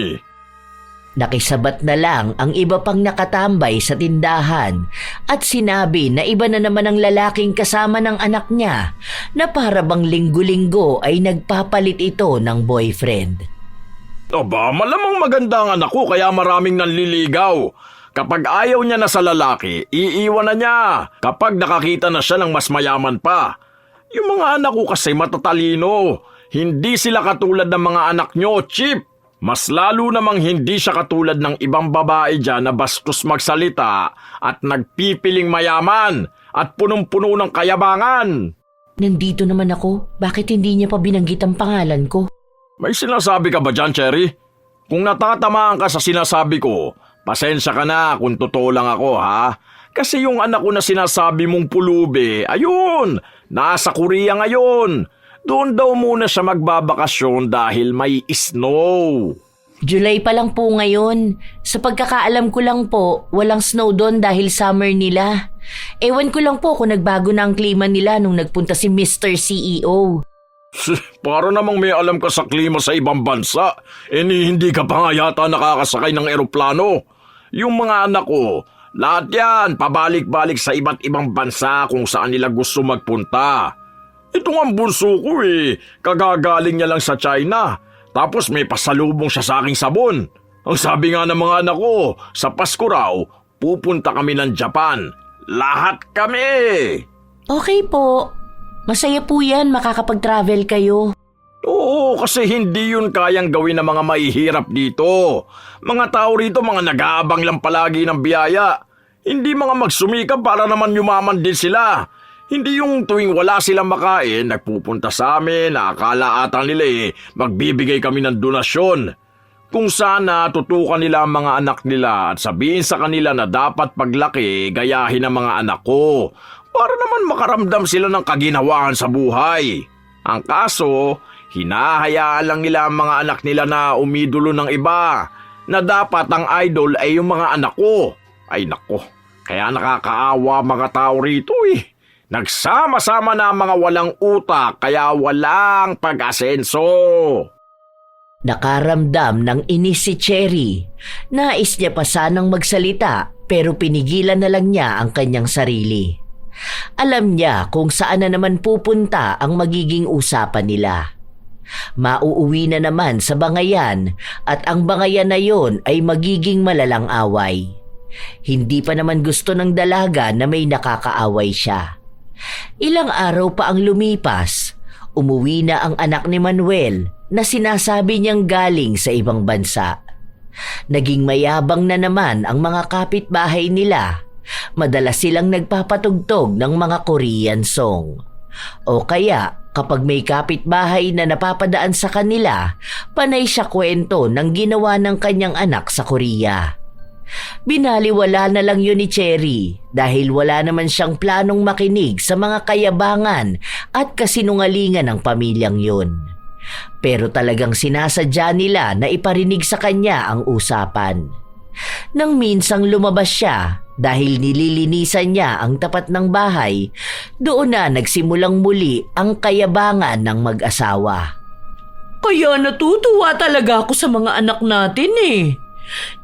Nakisabat na lang ang iba pang nakatambay sa tindahan at sinabi na iba na naman ang lalaking kasama ng anak niya na para bang linggo-linggo ay nagpapalit ito ng boyfriend. Aba, malamang maganda ang anak ko kaya maraming nanliligaw. Kapag ayaw niya na sa lalaki, iiwan na niya. Kapag nakakita na siya ng mas mayaman pa. Yung mga anak ko kasi matatalino. Hindi sila katulad ng mga anak nyo, Chip. Mas lalo namang hindi siya katulad ng ibang babae dyan na bastos magsalita at nagpipiling mayaman at punong-puno ng kayabangan. Nandito naman ako. Bakit hindi niya pa binanggit ang pangalan ko? May sinasabi ka ba dyan, Cherry? Kung natatamaan ka sa sinasabi ko, pasensya ka na kung totoo lang ako, ha? Kasi yung anak ko na sinasabi mong pulubi, ayun, nasa Korea ngayon. Doon daw muna siya magbabakasyon dahil may snow. July pa lang po ngayon. Sa pagkakaalam ko lang po, walang snow doon dahil summer nila. Ewan ko lang po kung nagbago na ang klima nila nung nagpunta si Mr. CEO. Para namang may alam ka sa klima sa ibang bansa, hindi ka pa nga yata nakakasakay ng eroplano. Yung mga anak ko, lahat yan pabalik-balik sa iba't ibang bansa kung saan nila gusto magpunta. Ito nga ang bunso ko kagagaling niya lang sa China. Tapos may pasalubong siya sa aking sabon. Ang sabi nga ng mga anak ko, sa Pasko raw, pupunta kami ng Japan. Lahat kami! Okay po. Masaya po yan, makakapag-travel kayo. Oo, kasi hindi yun kayang gawin ng mga mahihirap dito. Mga tao rito, mga nag-aabang lang palagi ng biyaya. Hindi mga magsumikap para naman yumaman din sila. Hindi yung tuwing wala silang makain, nagpupunta sa amin na akala ata nila magbibigay kami ng donasyon. Kung sana tutukan nila ang mga anak nila at sabihin sa kanila na dapat paglaki gayahin ang mga anak ko para naman makaramdam sila ng kaginhawaan sa buhay. Ang kaso, hinahayaan lang nila ang mga anak nila na umidolo ng iba na dapat ang idol ay yung mga anak ko. Ay nako, kaya nakakaawa mga tao rito Nagsama-sama na ang mga walang utak kaya walang pag-asenso. Nakaramdam ng inis si Cherry. Nais niya pa sanang magsalita pero pinigilan na lang niya ang kanyang sarili. Alam niya kung saan na naman pupunta ang magiging usapan nila. Mauuwi na naman sa bangayan at ang bangayan na yon ay magiging malalang away. Hindi pa naman gusto ng dalaga na may nakakaaway siya. Ilang araw pa ang lumipas, umuwi na ang anak ni Manuel na sinasabi niyang galing sa ibang bansa. Naging mayabang na naman ang mga kapitbahay nila. Madalas silang nagpapatugtog ng mga Korean song. O kaya kapag may kapitbahay na napapadaan sa kanila, panay siya kwento ng ginawa ng kanyang anak sa Korea. Binaliwala na lang yun ni Cherry dahil wala naman siyang planong makinig sa mga kayabangan at kasinungalingan ng pamilyang yun. Pero talagang sinasadya nila na iparinig sa kanya ang usapan. Nang minsang lumabas siya dahil nililinisan niya ang tapat ng bahay, doon na nagsimulang muli ang kayabangan ng mag-asawa. Kaya natutuwa talaga ako sa mga anak natin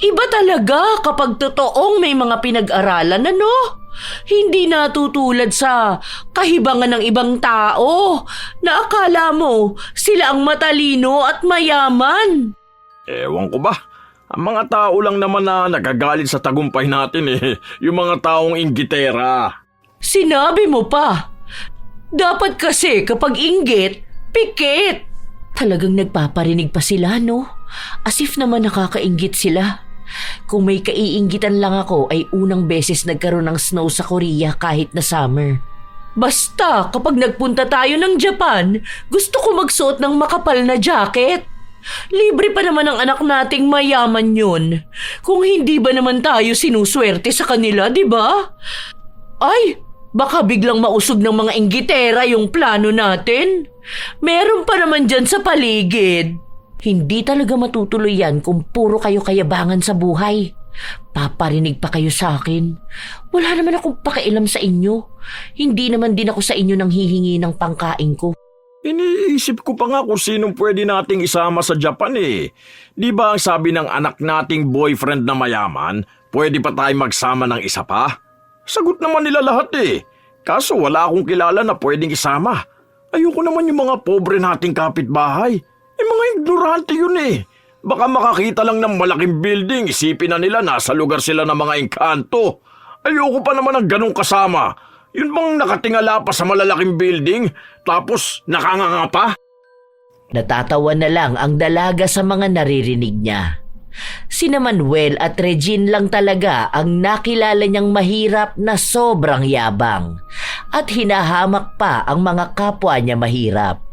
Iba talaga kapag totoong may mga pinag-aralan, Hindi natutulad sa kahibangan ng ibang tao na akala mo sila ang matalino at mayaman. Ewan ko ba? Ang mga tao lang naman na nagagalit sa tagumpay natin yung mga taong inggitera. Sinabi mo pa. Dapat kasi kapag inggit, pikit. Talagang nagpaparinig pa sila, As if naman nakakainggit sila. Kung may kaiinggitan lang ako ay unang beses nagkaroon ng snow sa Korea kahit na summer. Basta kapag nagpunta tayo ng Japan, gusto ko magsuot ng makapal na jacket. Libre pa naman ang anak nating mayaman yun. Kung hindi ba naman tayo sinuswerte sa kanila, di ba? Ay, baka biglang mausog ng mga inggitera yung plano natin. Meron pa naman dyan sa paligid. Hindi talaga matutuloy yan kung puro kayo kayabangan sa buhay. Paparinig pa kayo sa akin. Wala naman akong pakialam sa inyo. Hindi naman din ako sa inyo nang hihingi ng pangkain ko. Iniisip ko pa nga kung sinong pwede nating isama sa Japan eh. Di ba ang sabi ng anak nating boyfriend na mayaman, pwede pa tayo magsama ng isa pa? Sagot naman nila lahat eh. Kaso wala akong kilala na pwedeng isama. Ayoko naman yung mga pobre nating kapitbahay. Mga ignorante yun eh. Baka makakita lang ng malaking building, isipin na nila nasa lugar sila ng mga engkanto. Ayoko pa naman ng ganong kasama. Yun bang nakatingala pa sa malalaking building, tapos nakanganga pa? Natatawa na lang ang dalaga sa mga naririnig niya. Sina Manuel at Regine lang talaga ang nakilala niyang mahirap na sobrang yabang at hinahamak pa ang mga kapwa niya mahirap.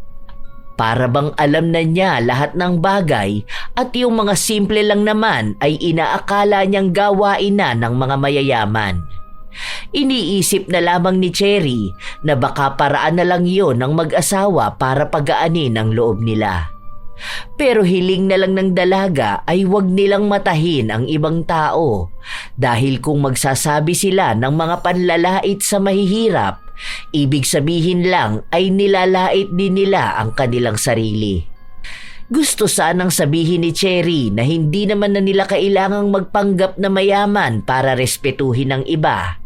Para bang alam na niya lahat ng bagay at yung mga simple lang naman ay inaakala niyang gawain na ng mga mayayaman. Iniisip na lamang ni Cherry na baka paraan na lang yon ng mag-asawa para pagaanin ang loob nila. Pero hiling na lang ng dalaga ay wag nilang matahin ang ibang tao dahil kung magsasabi sila ng mga panlalait sa mahihirap, ibig sabihin lang ay nilalait din nila ang kanilang sarili. Gusto sanang sabihin ni Cherry na hindi naman na nila kailangang magpanggap na mayaman para respetuhin ang iba.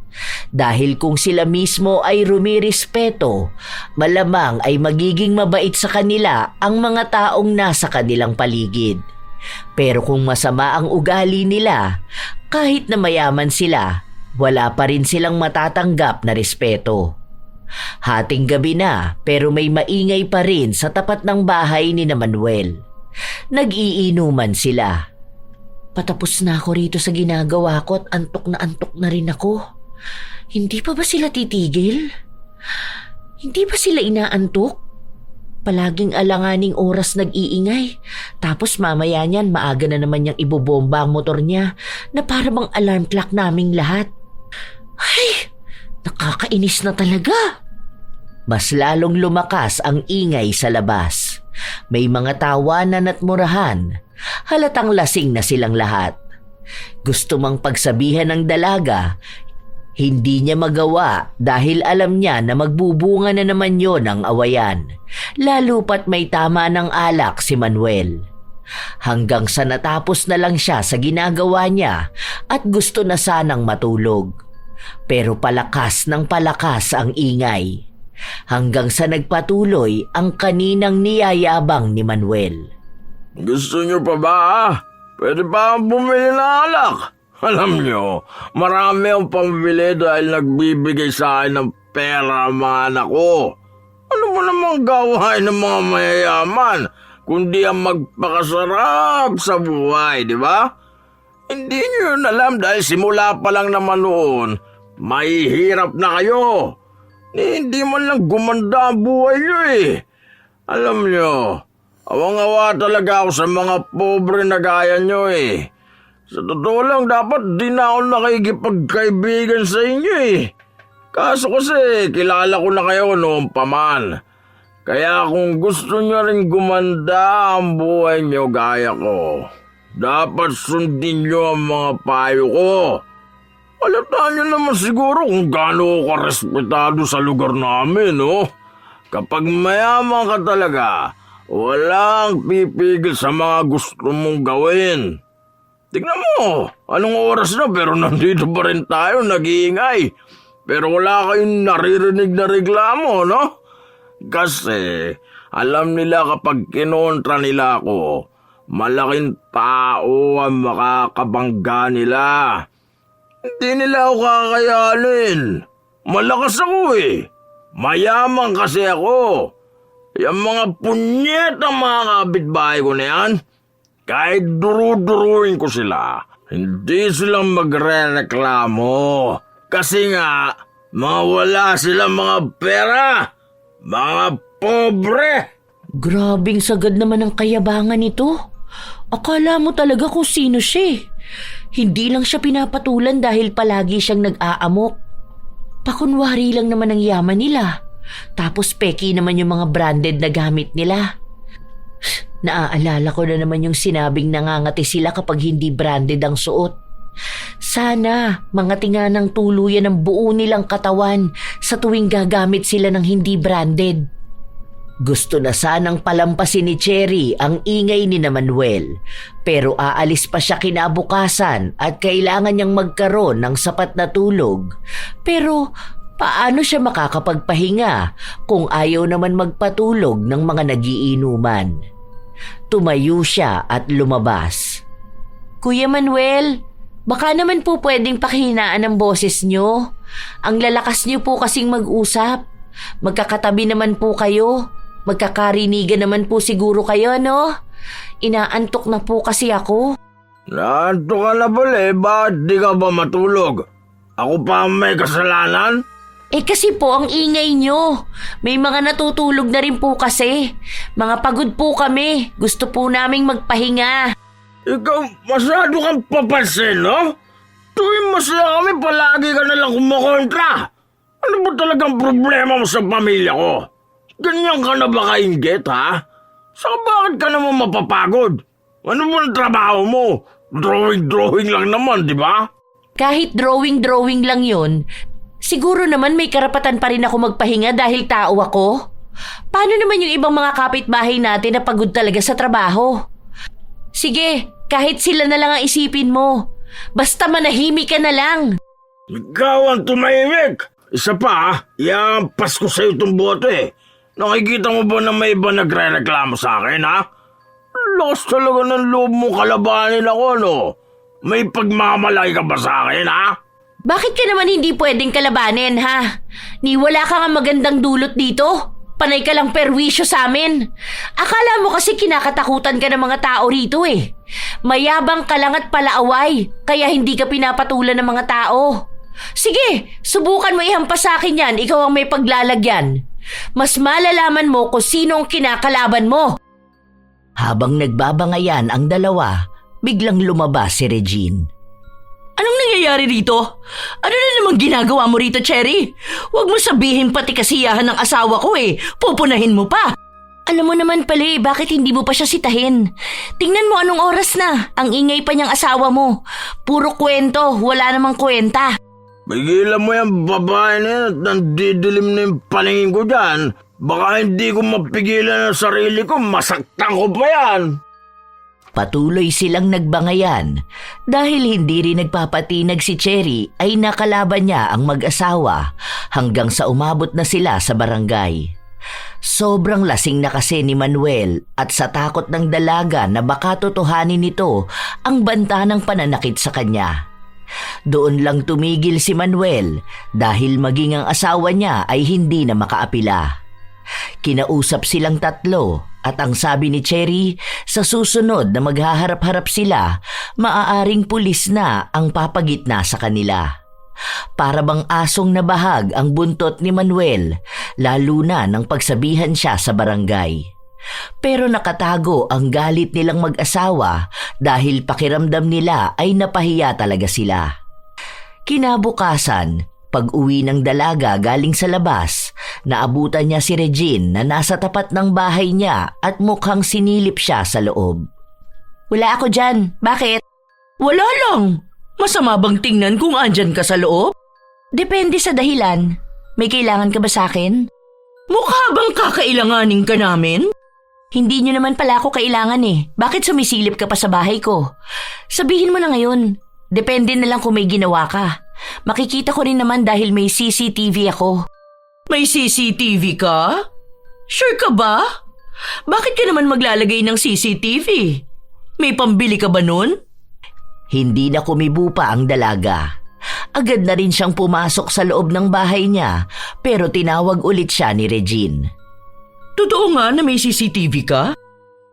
Dahil kung sila mismo ay rumirespeto, malamang ay magiging mabait sa kanila ang mga taong nasa kanilang paligid. Pero kung masama ang ugali nila, kahit na mayaman sila, wala pa rin silang matatanggap na respeto. Hating gabi na pero may maingay pa rin sa tapat ng bahay ni Manuel. Nag-iinuman sila. Patapos na ako rito sa ginagawa ko at antok na rin ako. Hindi pa ba sila titigil? Hindi ba sila inaantok? Palaging alanganing oras nag-iingay. Tapos mamaya niyan maaga na naman niyang ibobomba ang motor niya na para bang alarm clock naming lahat. Ay, nakakainis na talaga. Mas lalong lumakas ang ingay sa labas. May mga tawanan at murahan. Halatang lasing na silang lahat. Gusto mang pagsabihan ng dalaga, hindi niya magawa dahil alam niya na magbubunga na naman yon ang awayan, lalo pat may tama ng alak si Manuel. Hanggang sa natapos na lang siya sa ginagawa niya at gusto na sanang matulog. Pero palakas ng palakas ang ingay. Hanggang sa nagpatuloy ang kaninang niyayabang ni Manuel. Gusto niyo pa ba? Pwede ba bumili ng alak? Alam niyo, marami ang pambili dahil nagbibigay sa akin ng pera ang mga anak ko. Ano mo namang gawain ng mga mayayaman, kundi ang magpakasarap sa buhay, di ba? Hindi niyo yun alam dahil simula pa lang naman noon, mahihirap na kayo. Hindi man lang gumanda ang buhay niyo eh. Alam niyo, awang-awa talaga ako sa mga pobre na gaya niyo eh. Sa totoo lang, dapat di na ako nakikipagkaibigan sa inyo eh. Kaso kasi, kilala ko na kayo noon pa man. Kaya kung gusto niyo rin gumanda ang buhay niyo gaya ko, dapat sundin niyo ang mga payo ko. Alataan niyo naman siguro kung gaano ka respetado sa lugar namin, no? Kapag mayaman ka talaga, walang pipigil sa mga gusto mong gawin. Tignan mo, anong oras na pero nandito pa rin tayo nag-iingay. Pero wala kayong naririnig na reklamo, no? Kasi alam nila kapag kinontra nila ako, malaking tao ang makakabangga nila. Hindi nila ako kakayanin. Malakas ako eh. Mayaman kasi ako. Yung mga punyet ang mga kapitbahay ko na yan. Kahit duru-duruin ko sila, hindi sila magre-reklamo. Kasi nga, mawala sila mga pera. Mga pobre. Grabing sagad naman ang kayabangan nito. Akala mo talaga kung sino siya. Hindi lang siya pinapatulan dahil palagi siyang nag-aamok. Pakunwari lang naman ang yaman nila. Tapos peki naman yung mga branded na gamit nila. Naaalala ko na naman yung sinabing nangangati sila kapag hindi branded ang suot. Sana mangati nga ng tuluyan ang buo nilang katawan sa tuwing gagamit sila ng hindi branded. Gusto na sanang palampasin ni Cherry ang ingay ni Manuel, pero aalis pa siya kinabukasan at kailangan niyang magkaroon ng sapat na tulog. Pero paano siya makakapagpahinga kung ayaw naman magpatulog ng mga nagiinuman? Tumayo siya at lumabas. Kuya Manuel, baka naman po pwedeng pakihinaan ang boses niyo. Ang lalakas niyo po kasing mag-usap. Magkakatabi naman po kayo. Magkakarinigan naman po siguro kayo, no? Inaantok na po kasi ako. Naanto ka na pala bakit di ka ba matulog? Ako pa ang may kasalanan? Kasi po ang ingay nyo. May mga natutulog na rin po kasi. Mga pagod po kami. Gusto po naming magpahinga. Ikaw, masyado kang papansin, no? Tuwing masaya kami, palagi ka nalang kumukontra. Ano ba talagang problema mo sa pamilya ko? Ganyan ka na ba kainggit, ha? Saka bakit ka naman mapapagod? Ano ba ang trabaho mo? Drawing lang naman, di ba? Kahit drawing lang yun, siguro naman may karapatan pa rin ako magpahinga dahil tao ako. Paano naman yung ibang mga kapitbahay natin na pagod talaga sa trabaho? Sige, kahit sila na lang ang isipin mo. Basta manahimik ka na lang. Ikaw ang tumahimik. Isa pa, iampas ko sa'yo itong bote. Nakikita mo ba na may iba nagre-reklamo sa akin, ha? Lakas talaga ng loob mo kalabanin ako, no? May pagmamalaki ka ba sa akin, ha? Bakit ka naman hindi pwedeng kalabanin, ha? Ni wala ka nga magandang dulot dito. Panay ka lang perwisyo sa amin. Akala mo kasi kinakatakutan ka ng mga tao rito eh. Mayabang ka lang at palaaway, kaya hindi ka pinapatulan ng mga tao. Sige, subukan mo ihampas sa akin yan, ikaw ang may paglalagyan. Mas malalaman mo kung sino ang kinakalaban mo. Habang nagbabangayan ang dalawa, biglang lumabas si Regine. Anong nangyayari rito? Ano na namang ginagawa mo rito, Cherry? Huwag mo sabihin pati kasiyahan ng asawa ko eh. Pupunahin mo pa. Alam mo naman pala bakit hindi mo pa siya sitahin? Tingnan mo anong oras na. Ang ingay pa niyang asawa mo. Puro kwento, wala namang kwenta. Pigilan mo yung babae na yan at nandidilim na yung paningin ko dyan. Baka hindi ko mapigilan ang sarili ko, masaktan ko pa yan. Patuloy silang nagbangayan dahil hindi rin nagpapatinag si Cherry ay nakalaban niya ang mag-asawa hanggang sa umabot na sila sa barangay. Sobrang lasing na kasi ni Manuel at sa takot ng dalaga na baka totohanin nito ang banta ng pananakit sa kanya. Doon lang tumigil si Manuel dahil maging ang asawa niya ay hindi na makaapila. Kinausap silang tatlo at ang sabi ni Cherry, sa susunod na maghaharap-harap sila, maaaring pulis na ang papagitna sa kanila. Para bang asong nabahag ang buntot ni Manuel, lalo na nang pagsabihan siya sa barangay. Pero nakatago ang galit nilang mag-asawa dahil pakiramdam nila ay napahiya talaga sila. Kinabukasan, pag-uwi ng dalaga galing sa labas, naabutan niya si Regine na nasa tapat ng bahay niya at mukhang sinilip siya sa loob. Wala ako dyan. Bakit? Wala lang. Masama bang tingnan kung andyan ka sa loob? Depende sa dahilan. May kailangan ka ba sa akin? Mukha bang kakailanganin ka namin? Hindi nyo naman pala ako kailangan eh. Bakit sumisilip ka pa sa bahay ko? Sabihin mo na ngayon. Depende na lang kung may ginawa ka. Makikita ko rin naman dahil may CCTV ako. May CCTV ka? Sure ka ba? Bakit ka naman maglalagay ng CCTV? May pambili ka ba nun? Hindi na kumibo pa ang dalaga. Agad na rin siyang pumasok sa loob ng bahay niya pero tinawag ulit siya ni Regine. Totoo nga na may CCTV ka?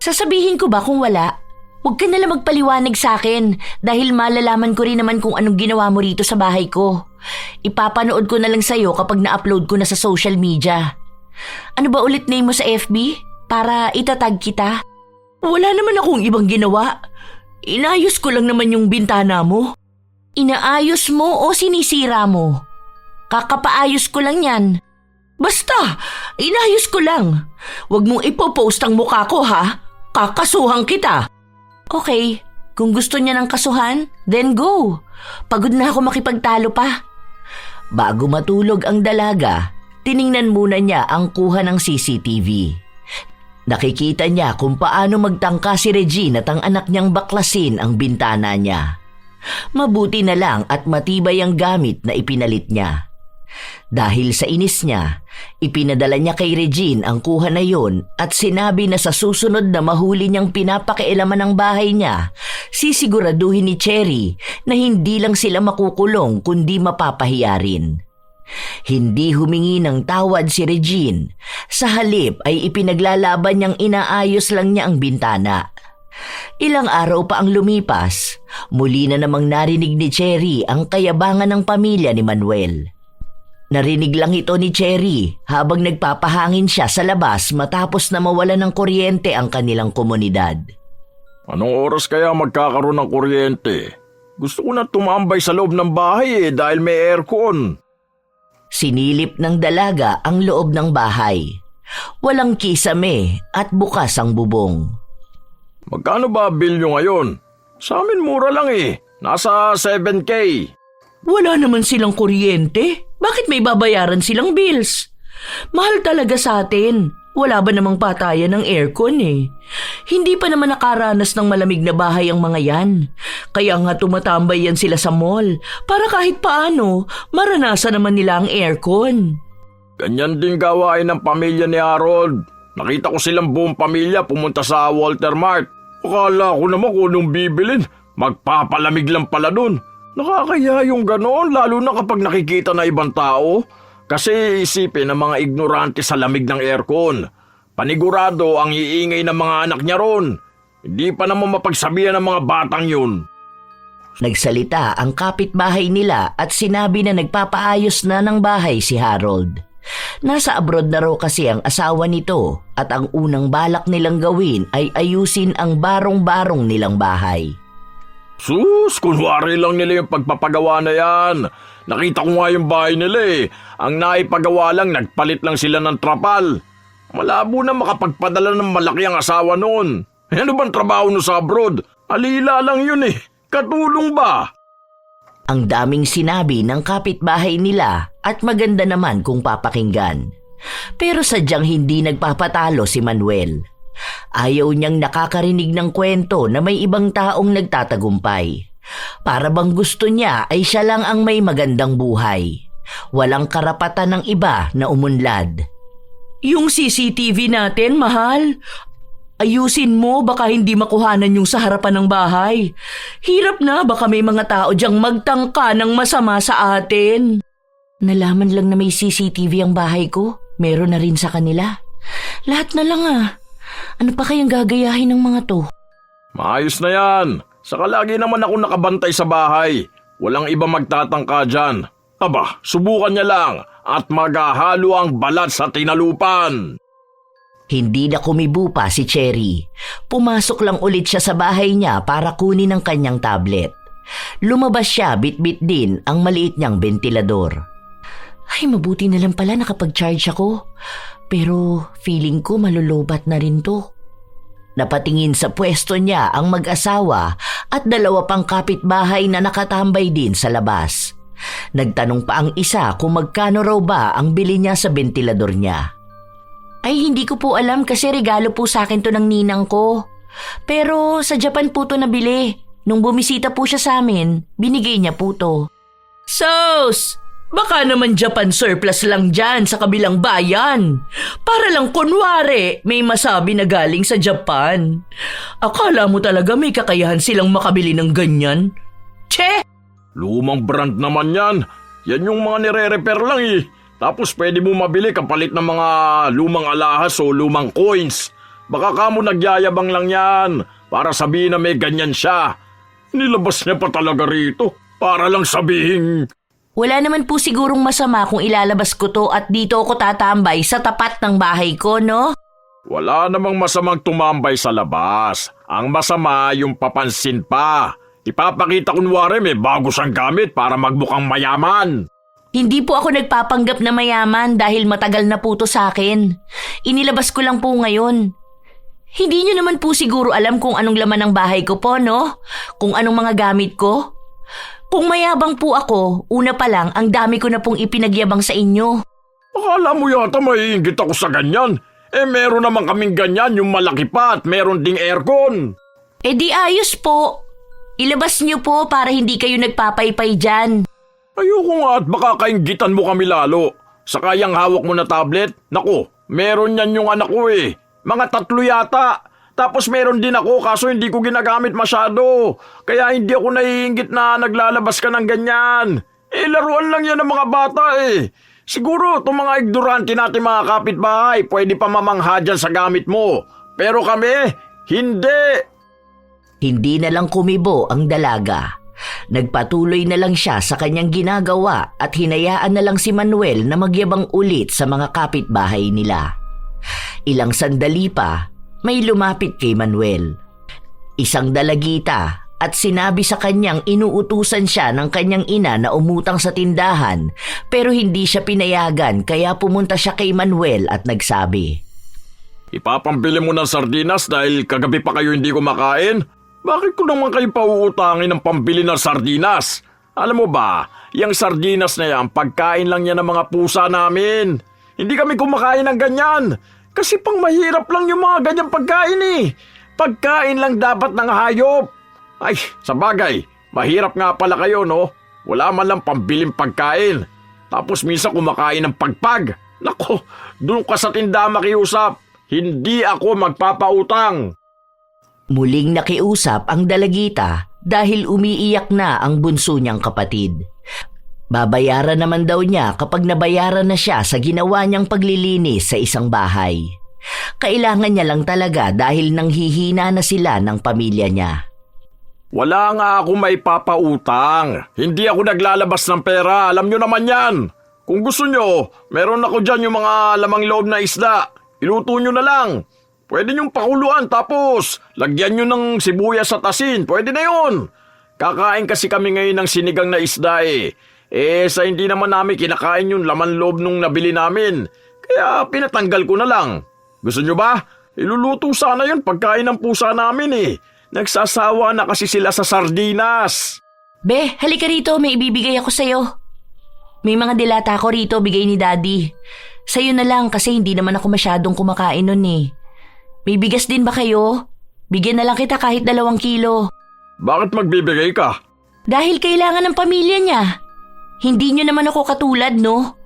Sasabihin ko ba kung wala? Huwag ka nalang magpaliwanag sa akin dahil malalaman ko rin naman kung anong ginawa mo rito sa bahay ko. Ipapanood ko na lang sa'yo kapag na-upload ko na sa social media. Ano ba ulit name mo sa FB? Para itatag kita? Wala naman akong ibang ginawa. Inayos ko lang naman yung bintana mo. Inaayos mo o sinisira mo? Kakapaayos ko lang yan. Basta, inayos ko lang. Huwag mong ipopost ang mukha ko ha. Kakasuhan kita. Okay, kung gusto niya ng kasuhan, then go. Pagod na ako makipagtalo pa. Bago matulog ang dalaga, tiningnan muna niya ang kuha ng CCTV. Nakikita niya kung paano magtangka si Regine at ang anak niyang baklasin ang bintana niya. Mabuti na lang at matibay ang gamit na ipinalit niya. Dahil sa inis niya, ipinadala niya kay Regine ang kuha na yon at sinabi na sa susunod na mahuli niyang pinapakialaman ng bahay niya, sisiguraduhin ni Cherry na hindi lang sila makukulong kundi mapapahiya rin. Hindi humingi ng tawad si Regine. Sa halip ay ipinaglalaban niyang inaayos lang niya ang bintana. Ilang araw pa ang lumipas, muli na namang narinig ni Cherry ang kayabangan ng pamilya ni Manuel. Narinig lang ito ni Cherry habang nagpapahangin siya sa labas matapos na mawala ng kuryente ang kanilang komunidad. Anong oras kaya magkakaroon ng kuryente? Gusto ko na tumambay sa loob ng bahay dahil may aircon. Sinilip ng dalaga ang loob ng bahay. Walang kisame at bukas ang bubong. Magkano ba bill nyo ngayon? Sa amin mura lang Nasa 7K. Wala naman silang kuryente. Bakit may babayaran silang bills? Mahal talaga sa atin. Wala ba namang patayan ng aircon Hindi pa naman nakaranas ng malamig na bahay ang mga yan. Kaya nga tumatambay yan sila sa mall para kahit paano maranasan naman nila ang aircon. Ganyan din gawain ng pamilya ni Harold. Nakita ko silang buong pamilya pumunta sa Walter Mart. Akala ko naman kung anong bibilin. Magpapalamig lang pala dun. Nakakaya yung ganoon lalo na kapag nakikita na ibang tao. Kasi isipin ng mga ignorante sa lamig ng aircon. Panigurado ang iingay ng mga anak niya ron. Hindi pa naman mapagsabihan ng mga batang yun. Nagsalita ang kapitbahay nila at sinabi na nagpapaayos na ng bahay si Harold. Nasa abroad na raw kasi ang asawa nito at ang unang balak nilang gawin ay ayusin ang barong-barong nilang bahay. Sus, kunwari lang nila yung pagpapagawa na yan. Nakita ko nga yung bahay nila Ang naipagawa lang, nagpalit lang sila ng trapal. Malabo na makapagpadala ng malaki ang asawa noon. Ano bang trabaho no sa abroad? Alila lang yun Katulong ba? Ang daming sinabi ng kapitbahay nila at maganda naman kung papakinggan. Pero sadyang hindi nagpapatalo si Manuel. Ayaw niyang nakakarinig ng kwento na may ibang taong nagtatagumpay. Para bang gusto niya ay siya lang ang may magandang buhay. Walang karapatan ng iba na umunlad. Yung CCTV natin, mahal. Ayusin mo, baka hindi makuhanan yung sa harapan ng bahay. Hirap na, baka may mga tao diyang magtangka ng masama sa atin. Nalaman lang na may CCTV ang bahay ko. Meron na rin sa kanila. Lahat na lang Ano pa kayang gagayahin ng mga to? Maayos na yan. Saka lagi naman ako nakabantay sa bahay. Walang iba magtatangka dyan. Aba, subukan niya lang at maghahalo ang balat sa tinalupan. Hindi na kumibo pa si Cherry. Pumasok lang ulit siya sa bahay niya para kunin ang kanyang tablet. Lumabas siya, bit-bit din ang maliit niyang bentilador. Ay, mabuti na lang pala nakapag-charge ako. Pero feeling ko malulobat na rin to. Napatingin sa pwesto niya ang mag-asawa at dalawa pang kapitbahay na nakatambay din sa labas. Nagtanong pa ang isa kung magkano raw ba ang bili niya sa bentilador niya. Ay, hindi ko po alam kasi regalo po sa akin to ng ninang ko. Pero sa Japan po to nabili. Nung bumisita po siya sa amin, binigay niya po to. Sos! Baka naman Japan surplus lang dyan sa kabilang bayan. Para lang kunwari may masabi na galing sa Japan. Akala mo talaga may kakayahan silang makabili ng ganyan? Che! Lumang brand naman yan. Yan yung mga nire-repair lang Tapos pwede mo mabili kapalit ng mga lumang alahas o lumang coins. Baka kamo nagyayabang lang yan. para sabihin na may ganyan siya. Nilabas niya pa talaga rito para lang sabihin. Wala naman po sigurong masama kung ilalabas ko to at dito ako tatambay sa tapat ng bahay ko, no? Wala namang masamang tumambay sa labas. Ang masama yung papansin pa. Ipapakita kunwari may bago siyang gamit para magmukhang mayaman. Hindi po ako nagpapanggap na mayaman dahil matagal na po to sa akin. Inilabas ko lang po ngayon. Hindi niyo naman po siguro alam kung anong laman ng bahay ko po, no? Kung anong mga gamit ko? Kung mayabang po ako, una pa lang ang dami ko na pong ipinagyabang sa inyo. Akala mo yata maiinggit ako sa ganyan. Meron naman kaming ganyan, yung malaki pa at meron ding aircon. Di ayos po. Ilabas niyo po para hindi kayo nagpapaypay dyan. Ayoko nga at baka kainggitan mo kami lalo. Saka yung hawak mo na tablet, naku, meron yan yung anak ko eh. Mga 3 yata. Tapos meron din ako kaso hindi ko ginagamit masyado. Kaya hindi ako naiinggit na naglalabas ka ng ganyan. Laruan lang yan ng mga bata eh. Siguro itong mga ignorante natin mga kapitbahay pwede pa mamangha dyan sa gamit mo. Pero kami, hindi. Hindi na lang kumibo ang dalaga. Nagpatuloy na lang siya sa kanyang ginagawa at hinayaan na lang si Manuel na magyabang ulit sa mga kapitbahay nila. Ilang sandali pa, may lumapit kay Manuel. Isang dalagita at sinabi sa kanyang inuutusan siya ng kanyang ina na umutang sa tindahan pero hindi siya pinayagan kaya pumunta siya kay Manuel at nagsabi, Ipapambili mo ng sardinas dahil kagabi pa kayo hindi kumakain? Bakit ko naman kayo pauutangin ng pambili ng sardinas? Alam mo ba, yung sardinas na yan, pagkain lang yan ng mga pusa namin. Hindi kami kumakain ng ganyan. Kasi pang mahirap lang yung mga ganyang pagkain eh. Pagkain lang dapat ng hayop. Ay, sa bagay, mahirap nga pala kayo no? Wala man lang pambiling pagkain. Tapos minsan kumakain ng pagpag. Nako, doon ka sa tindahan makiusap. Hindi ako magpapautang. Muling nakiusap ang dalagita dahil umiiyak na ang bunso niyang kapatid. Babayaran naman daw niya kapag nabayaran na siya sa ginawa niyang paglilinis sa isang bahay. Kailangan niya lang talaga dahil nanghihina na sila ng pamilya niya. Wala nga ako may papautang. Hindi ako naglalabas ng pera. Alam nyo naman yan. Kung gusto nyo, meron ako dyan yung mga lamang loob na isda. Iluto nyo na lang. Pwede nyong pakuluan tapos lagyan nyo ng sibuyas at asin. Pwede na yun. Kakain kasi kami ngayon ng sinigang na isda eh. Sa hindi naman namin kinakain yung laman loob nung nabili namin. Kaya pinatanggal ko na lang. Gusto nyo ba? Iluluto sana yun pagkain ng pusa namin eh. Nagsasawa na kasi sila sa sardinas. Be, halika rito, may ibibigay ako sa'yo. May mga dilata ako rito, bigay ni Daddy. Sa'yo na lang kasi hindi naman ako masyadong kumakain nun eh. May bigas din ba kayo? Bigyan na lang kita kahit 2 kilo. Bakit magbibigay ka? Dahil kailangan ng pamilya niya. Hindi niyo naman ako katulad, no?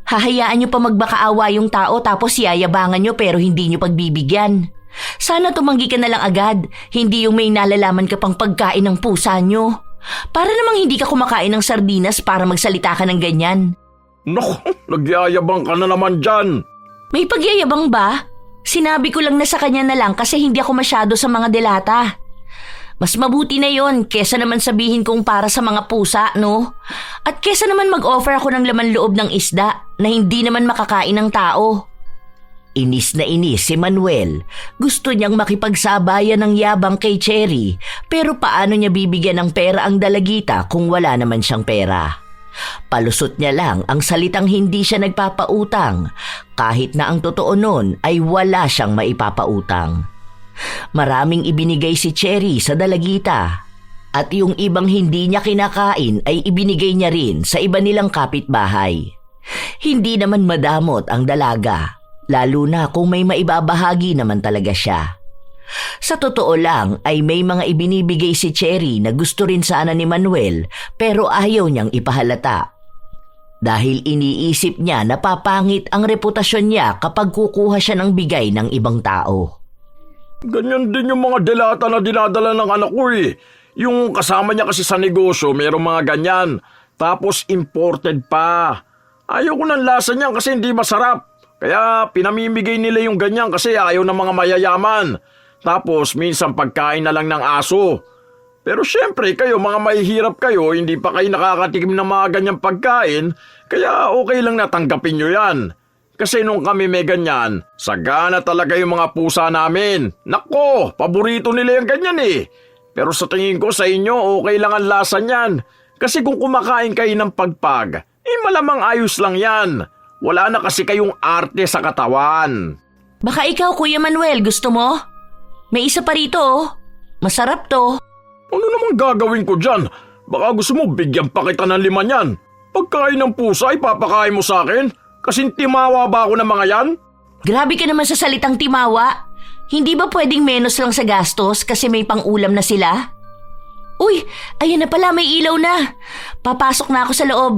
Hahayaan niyo pa magbakaawa yung tao tapos yayabangan niyo pero hindi niyo pagbibigyan. Sana tumanggi ka na lang agad, hindi yung may nalalaman ka pang pagkain ng pusa niyo. Para namang hindi ka kumakain ng sardinas para magsalita ka ng ganyan. Naku, nagyayabang ka na naman dyan. May pagyayabang ba? Sinabi ko lang na sa kanya na lang kasi hindi ako masyado sa mga delata. Mas mabuti na yon kesa naman sabihin kong para sa mga pusa, no? At kesa naman mag-offer ako ng laman loob ng isda na hindi naman makakain ng tao. Inis na inis si Manuel. Gusto niyang makipagsabayan ng yabang kay Cherry pero paano niya bibigyan ng pera ang dalagita kung wala naman siyang pera? Palusot niya lang ang salitang hindi siya nagpapautang kahit na ang totoo nun ay wala siyang maipapautang. Maraming ibinigay si Cherry sa dalagita at yung ibang hindi niya kinakain ay ibinigay niya rin sa iba nilang kapitbahay. Hindi naman madamot ang dalaga, lalo na kung may maibabahagi naman talaga siya. Sa totoo lang ay may mga ibinibigay si Cherry na gusto rin sana ni Manuel pero ayaw niyang ipahalata. Dahil iniisip niya na papangit ang reputasyon niya kapag kukuha siya ng bigay ng ibang tao. Ganyan din yung mga delata na dinadala ng anak ko eh. Yung kasama niya kasi sa negosyo, mayroong mga ganyan. Tapos imported pa. Ayaw ko ng lasa niyan kasi hindi masarap. Kaya pinamimigay nila yung ganyan kasi ayaw ng mga mayayaman. Tapos minsan pagkain na lang ng aso. Pero syempre kayo mga mahihirap kayo, hindi pa kayo nakakatikim ng mga ganyang pagkain, kaya okay lang natanggapin nyo yan. Kasi nung kami may ganyan, sagana talaga yung mga pusa namin. Nako, paborito nila yung ganyan eh. Pero sa tingin ko sa inyo, okay lang ang lasa niyan. Kasi kung kumakain kayo ng pagpag, malamang ayos lang yan. Wala na kasi kayong arte sa katawan. Baka ikaw, Kuya Manuel, gusto mo? May isa pa rito, oh. Masarap to. Ano namang gagawin ko dyan? Baka gusto mo bigyan pa kita ng 5 yan. Pagkain ng pusa, ipapakain mo sa akin? Kasing timawa ba ako ng mga yan? Grabe ka naman sa salitang timawa. Hindi ba pwedeng menos lang sa gastos kasi may pang-ulam na sila? Uy, ayan na pala, may ilaw na. Papasok na ako sa loob.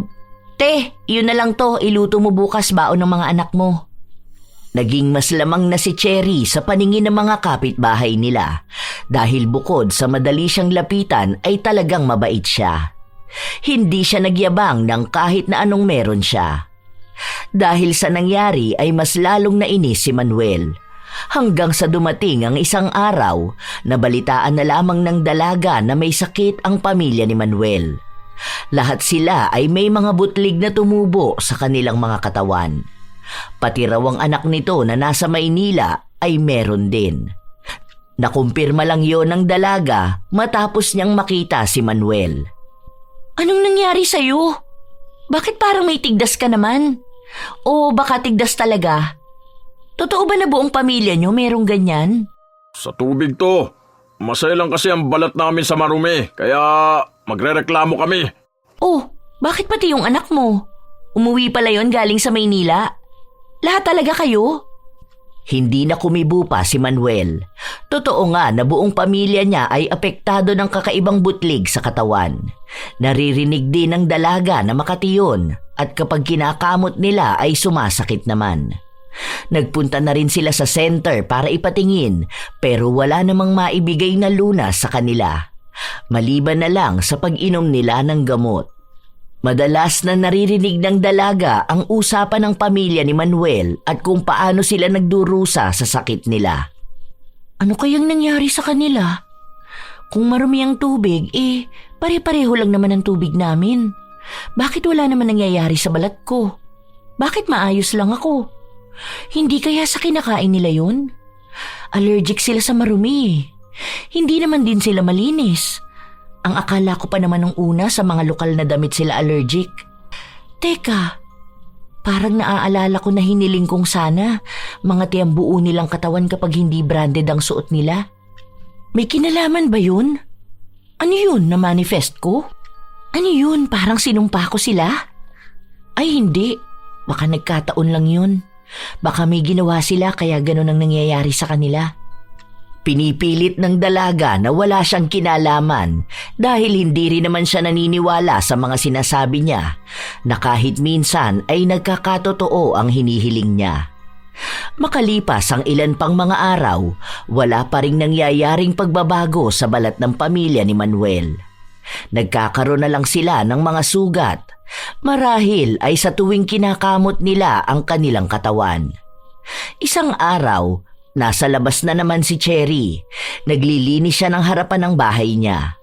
Te, yun na lang to, iluto mo bukas baon ng mga anak mo. Naging mas lamang na si Cherry sa paningin ng mga kapitbahay nila dahil bukod sa madali siyang lapitan ay talagang mabait siya. Hindi siya nagyabang ng kahit na anong meron siya. Dahil sa nangyari ay mas lalong nainis si Manuel. Hanggang sa dumating ang isang araw, nabalitaan na lamang ng dalaga na may sakit ang pamilya ni Manuel. Lahat sila ay may mga butlig na tumubo sa kanilang mga katawan. Pati raw ang anak nito na nasa Maynila ay meron din. Nakumpirma lang yon ng dalaga matapos niyang makita si Manuel. Anong nangyari sa'yo? Bakit parang may tigdas ka naman? O baka tigdas talaga? Totoo ba na buong pamilya niyo merong ganyan? Sa tubig to. Masaya lang kasi ang balat namin sa marumi, kaya magrereklamo kami. Oh, bakit pati yung anak mo? Umuwi pala yon galing sa Maynila? Lahat talaga kayo? Hindi na kumibo pa si Manuel. Totoo nga na buong pamilya niya ay apektado ng kakaibang butlig sa katawan. Naririnig din ng dalaga na makatiyon at kapag kinakamot nila ay sumasakit naman. Nagpunta na rin sila sa center para ipatingin pero wala namang maibigay na lunas sa kanila. Maliban na lang sa pag-inom nila ng gamot. Madalas na naririnig ng dalaga ang usapan ng pamilya ni Manuel at kung paano sila nagdurusa sa sakit nila. Ano kayang nangyari sa kanila? Kung marumi ang tubig, pare-pareho lang naman ang tubig namin. Bakit wala naman nangyayari sa balat ko? Bakit maayos lang ako? Hindi kaya sa kinakain nila yun? Allergic sila sa marumi. Hindi naman din sila malinis. Ang akala ko pa naman nung una sa mga lokal na damit sila allergic. Teka, parang naaalala ko na hiniling kong sana mga tiyang buo nilang katawan kapag hindi branded ang suot nila. May kinalaman ba yun? Ano yun na manifest ko? Ano yun, parang sinumpa ko sila? Ay hindi, baka nagkataon lang yun. Baka may ginawa sila kaya ganun ang nangyayari sa kanila. Pinipilit ng dalaga na wala siyang kinalaman dahil hindi rin naman siya naniniwala sa mga sinasabi niya na kahit minsan ay nagkakatotoo ang hinihiling niya. Makalipas ang ilan pang mga araw, wala pa ring nangyayaring pagbabago sa balat ng pamilya ni Manuel. Nagkakaroon na lang sila ng mga sugat, marahil ay sa tuwing kinakamot nila ang kanilang katawan. Isang araw, nasa labas na naman si Cherry. Naglilinis siya ng harapan ng bahay niya.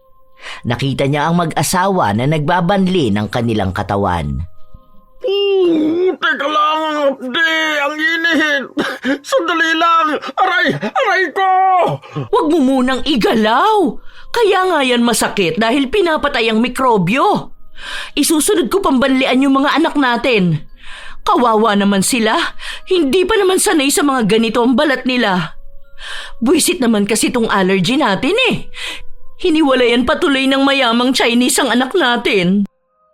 Nakita niya ang mag-asawa na nagbabanli ng kanilang katawan. Teka lang, Abdi! Ang init! Sandali lang! Aray ko! Huwag mo munang igalaw! Kaya nga yan masakit dahil pinapatay ang mikrobyo. Isusunod ko pambanlian yung mga anak natin. Kawawa naman sila. Hindi pa naman sanay sa mga ganito ang balat nila. Buisit naman kasi tong allergy natin eh. Hiniwalayan patuloy ng mayamang Chinese ang anak natin.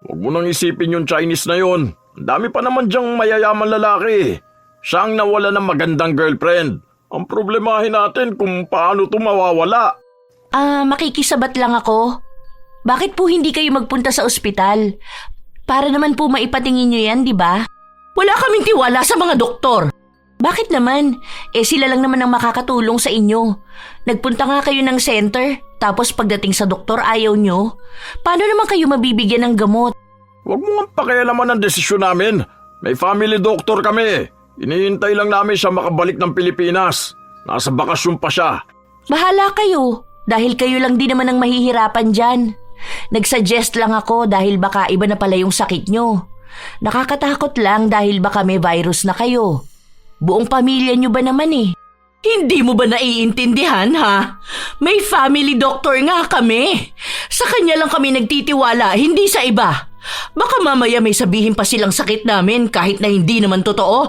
Huwag mo nang isipin yung Chinese na yon. Ang dami pa naman diyang mayayaman lalaki. Siya ang nawala ng magandang girlfriend. Ang problemahin natin kung paano ito mawawala. Makikisabat lang ako. Bakit po hindi kayo magpunta sa ospital? Para naman po maipatingin nyo yan, di ba? Wala kaming tiwala sa mga doktor. Bakit naman? Sila lang naman ang makakatulong sa inyo. Nagpunta nga kayo ng center, tapos pagdating sa doktor ayaw nyo. Paano naman kayo mabibigyan ng gamot? Huwag mo nga pakialaman ang desisyon namin. May family doctor kami. Inihintay lang namin siya makabalik ng Pilipinas. Nasa bakasyon pa siya. Bahala kayo, dahil kayo lang din naman ang mahihirapan dyan. Nagsuggest lang ako dahil baka iba na pala yung sakit nyo. Nakakatakot lang dahil baka may virus na kayo. Buong pamilya nyo ba naman eh? Hindi mo ba naiintindihan ha? May family doctor nga kami. Sa kanya lang kami nagtitiwala, hindi sa iba. Baka mamaya may sabihin pa silang sakit namin kahit na hindi naman totoo.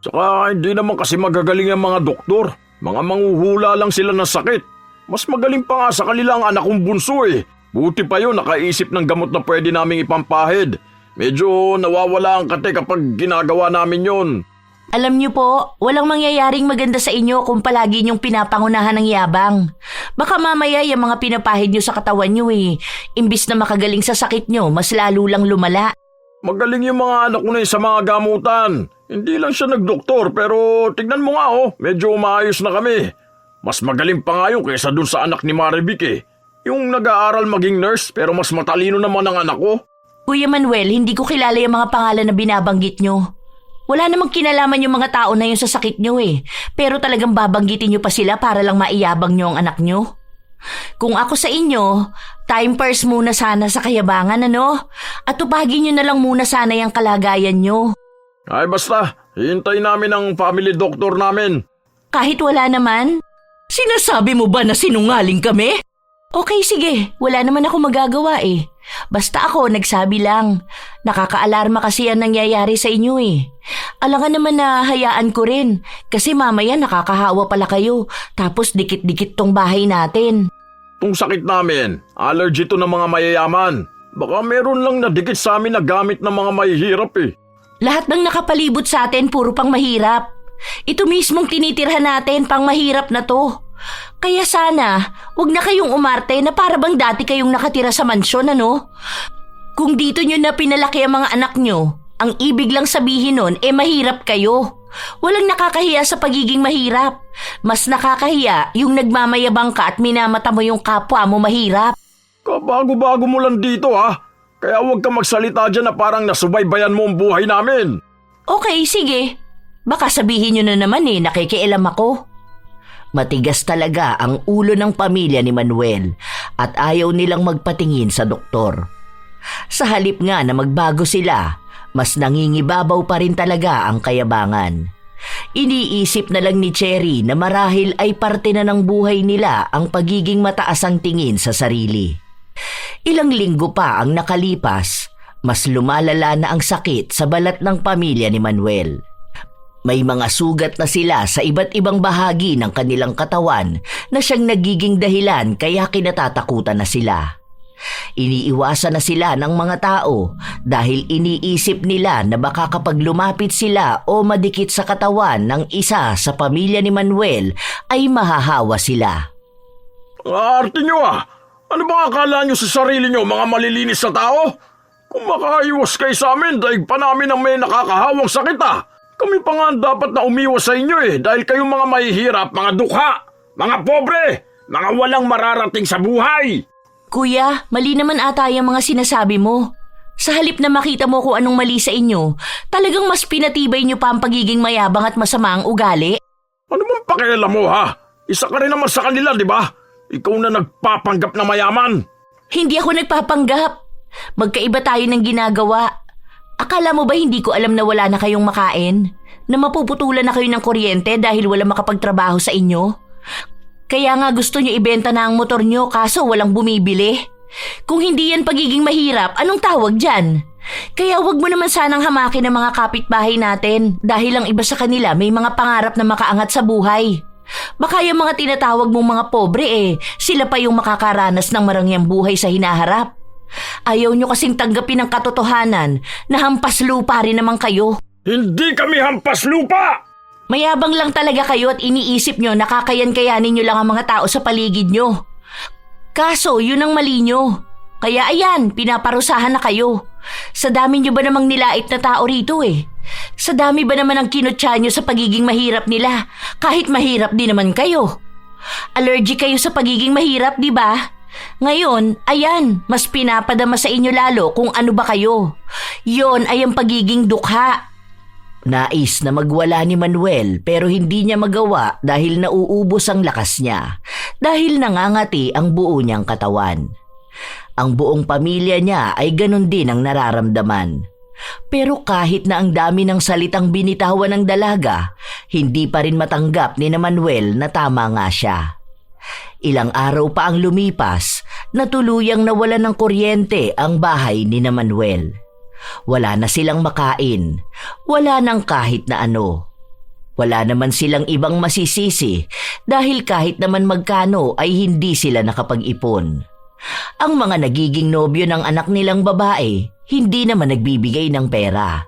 Tsaka hindi naman kasi magagaling ang mga doktor. Mga manghuhula lang sila ng sakit. Mas magaling pa nga sa kanila ang anak kong bunso eh. Buti pa yun nakaisip ng gamot na pwede naming ipampahid. Medyo nawawala ang kate kapag ginagawa namin yon. Alam niyo po, walang mangyayaring maganda sa inyo kung palagi niyong pinapangunahan ng yabang. Baka mamaya yung mga pinapahid niyo sa katawan niyo eh. Imbis na makagaling sa sakit niyo, mas lalo lang lumala. Magaling yung mga anak ko na yun sa mga gamutan. Hindi lang siya nagdoktor pero tignan mo nga medyo umaayos na kami. Mas magaling pa nga yun kaysa dun sa anak ni Marivic eh. Yung nag-aaral maging nurse pero mas matalino naman ang anak ko. Kuya Manuel, hindi ko kilala yung mga pangalan na binabanggit niyo. Wala namang kinalaman yung mga tao na yun sa sakit niyo eh. Pero talagang babanggitin niyo pa sila para lang maiyabang niyo ang anak niyo. Kung ako sa inyo, time first muna sana sa kayabangan ano? At tupagin niyo na lang muna sana yung kalagayan niyo. Ay basta, hintay namin ang family doctor namin. Kahit wala naman? Sinasabi mo ba na sinungaling kami? Okay sige, wala naman ako magagawa eh. Basta ako nagsabi lang. Nakakaalarma kasi ang nangyayari sa inyo eh. Alangan naman na hayaan ko rin. Kasi mamaya nakakahawa pala kayo. Tapos dikit-dikit tong bahay natin. Tong sakit namin, allergy to ng mga mayayaman. Baka meron lang na dikit sa amin na gamit ng mga mahihirap eh. Lahat ng nakapalibot sa atin puro pang mahirap. Ito mismong tinitirhan natin pang mahirap na to. Kaya sana, wag na kayong umarte na para bang dati kayong nakatira sa mansyon, ano? Kung dito nyo na pinalaki ang mga anak nyo, ang ibig lang sabihin nun, mahirap kayo. Walang nakakahiya sa pagiging mahirap. Mas nakakahiya yung nagmamayabang ka at minamata mo yung kapwa mo mahirap. Kabago-bago mo lang dito ha. Kaya huwag ka magsalita dyan na parang nasubaybayan mo ang buhay namin. Okay, sige. Baka sabihin nyo na naman nakikialam ako. Matigas talaga ang ulo ng pamilya ni Manuel at ayaw nilang magpatingin sa doktor. Sa halip nga na magbago sila, mas nangingibabaw pa rin talaga ang kayabangan. Iniisip na lang ni Cherry na marahil ay parte na ng buhay nila ang pagiging mataas ang tingin sa sarili. Ilang linggo pa ang nakalipas, mas lumalala na ang sakit sa balat ng pamilya ni Manuel. May mga sugat na sila sa iba't ibang bahagi ng kanilang katawan na siyang nagiging dahilan kaya kinatatakutan na sila. Iniiwasan na sila ng mga tao dahil iniisip nila na baka kapag lumapit sila o madikit sa katawan ng isa sa pamilya ni Manuel ay mahahawa sila. Arte nyo Ano ba akala nyo sa sarili nyo mga malilinis na tao? Kung makaiwas kayo sa amin, daig pa namin ang may nakakahawang sakit Kami pa nga dapat na umiwas sa inyo dahil kayong mga mahihirap, mga dukha, mga pobre, mga walang mararating sa buhay. Kuya, mali naman ata yung mga sinasabi mo. Sa halip na makita mo kung anong mali sa inyo, talagang mas pinatibay nyo pa ang pagiging mayabang at masama ang ugali. Ano bang pakialam mo Isa ka rin naman sa kanila, di ba? Ikaw na nagpapanggap na mayaman. Hindi ako nagpapanggap. Magkaiba tayo ng ginagawa. Akala mo ba hindi ko alam na wala na kayong makain? Na mapuputulan na kayo ng kuryente dahil wala makapagtrabaho sa inyo? Kaya nga gusto nyo ibenta na ang motor nyo kaso walang bumibili. Kung hindi yan pagiging mahirap, anong tawag dyan? Kaya wag mo naman sanang hamakin ang mga kapitbahay natin dahil ang iba sa kanila may mga pangarap na makaangat sa buhay. Baka yung mga tinatawag mong mga pobre sila pa yung makakaranas ng marangyang buhay sa hinaharap. Ayaw nyo kasing tanggapin ang katotohanan na hampas lupa rin naman kayo. Hindi kami hampas lupa! Mayabang lang talaga kayo at iniisip nyo na kakayan-kayanin nyo lang ang mga tao sa paligid nyo. Kaso yun ang mali nyo. Kaya ayan, pinaparusahan na kayo. Sa dami nyo ba namang nilait na tao rito Sa dami ba naman ang kinutya nyo sa pagiging mahirap nila kahit mahirap din naman kayo? Allergic kayo sa pagiging mahirap, di ba? Ngayon, ayan, mas pinapadama sa inyo lalo kung ano ba kayo. Yon ay ang pagiging dukha. Nais na magwala ni Manuel pero hindi niya magawa dahil nauubos ang lakas niya. dahil nangangati ang buo niyang katawan. Ang buong pamilya niya ay ganon din ang nararamdaman. Pero kahit na ang dami ng salitang binitawan ng dalaga, hindi pa rin matanggap ni Manuel na tama nga siya. Ilang araw pa ang lumipas na tuluyang nawalan ng kuryente ang bahay ni Manuel. Wala na silang makain, wala nang kahit na ano. Wala naman silang ibang masisisi dahil kahit naman magkano ay hindi sila nakapag-ipon. Ang mga nagiging nobyo ng anak nilang babae, hindi naman nagbibigay ng pera.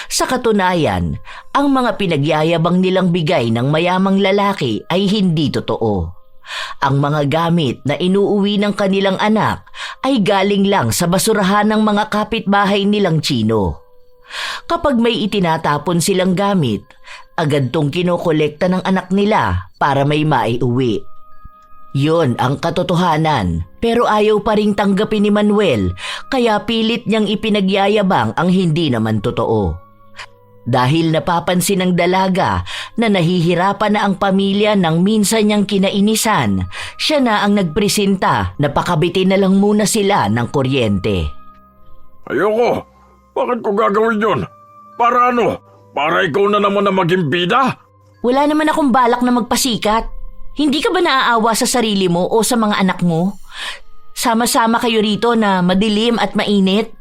Sa katunayan, ang mga pinagyayabang nilang bigay ng mayamang lalaki ay hindi totoo. Ang mga gamit na inuuwi ng kanilang anak ay galing lang sa basurahan ng mga kapitbahay nilang Chino. Kapag may itinatapon silang gamit, agad tong kinokolekta ng anak nila para may maiuwi. Yon ang katotohanan, pero ayaw pa ring tanggapin ni Manuel kaya pilit niyang ipinagyayabang ang hindi naman totoo. Dahil napapansin ng dalaga na nahihirapan na ang pamilya ng minsan niyang kinainisan, siya na ang nagpresenta na pakabitin na lang muna sila ng kuryente. Ayoko! Bakit ko gagawin yun? Para ano? Para ikaw na naman na maging bida? Wala naman akong balak na magpasikat. Hindi ka ba naaawa sa sarili mo o sa mga anak mo? Sama-sama kayo rito na madilim at mainit.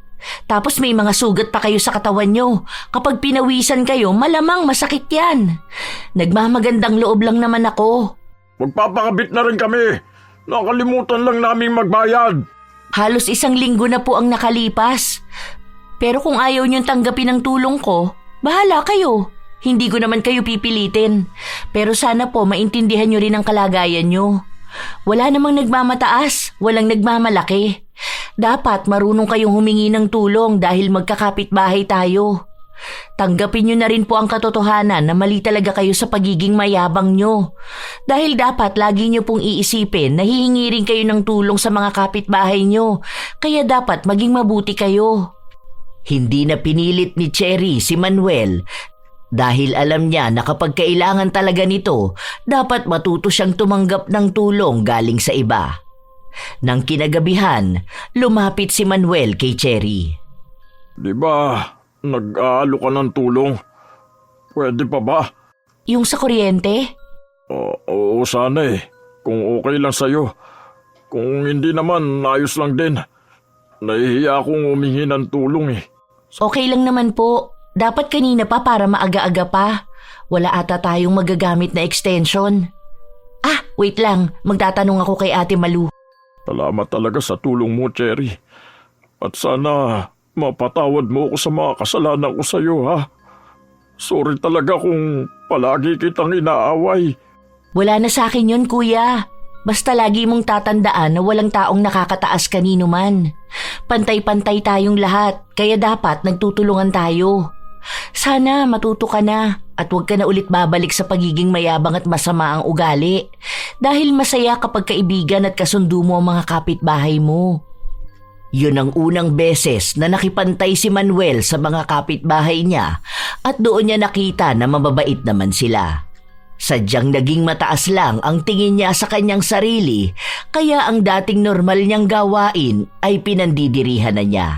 Tapos may mga sugat pa kayo sa katawan nyo. Kapag pinawisan kayo, malamang masakit yan. Nagmamagandang loob lang naman ako. Magpapakabit na rin kami. Nakalimutan lang naming magbayad. Halos 1 linggo na po ang nakalipas. Pero kung ayaw niyong tanggapin ang tulong ko, bahala kayo. Hindi ko naman kayo pipilitin. Pero sana po maintindihan niyo rin ang kalagayan niyo. Wala namang nagmamataas, walang nagmamalaki. Dapat marunong kayong humingi ng tulong dahil magkakapitbahay tayo. Tanggapin niyo na rin po ang katotohanan na mali talaga kayo sa pagiging mayabang niyo. Dahil dapat lagi niyo pong iisipin na hihingi rin kayo ng tulong sa mga kapitbahay niyo. Kaya dapat maging mabuti kayo. Hindi na pinilit ni Cherry si Manuel dahil alam niya na kapag kailangan talaga nito, dapat matuto siyang tumanggap ng tulong galing sa iba. Nang kinagabihan, lumapit si Manuel kay Cherry. Di ba, nag-aalo ka ng tulong? Pwede pa ba? Yung sa kuryente? Oo, sana eh. Kung okay lang sa'yo. Kung hindi naman, ayos lang din. Nahihiya akong humingi ng tulong eh. Okay lang naman po. Dapat kanina pa para maaga-aga pa. Wala ata tayong magagamit na extension. Wait lang. Magtatanong ako kay Ate Malu. Salamat talaga sa tulong mo, Cherry. At sana mapatawad mo ako sa mga kasalanan ko sa'yo, ha? Sorry talaga kung palagi kitang inaaway. Wala na sa akin yun, kuya. Basta lagi mong tatandaan na walang taong nakakataas kanino man. Pantay-pantay tayong lahat, kaya dapat nagtutulungan tayo. Sana matuto ka na at huwag ka na ulit babalik sa pagiging mayabang at masama ang ugali. Dahil masaya kapag kaibigan at kasundo mo ang mga kapitbahay mo. Yun ang unang beses na nakipantay si Manuel sa mga kapitbahay niya at doon niya nakita na mababait naman sila. Sadyang naging mataas lang ang tingin niya sa kanyang sarili kaya ang dating normal niyang gawain ay pinandidirihan na niya.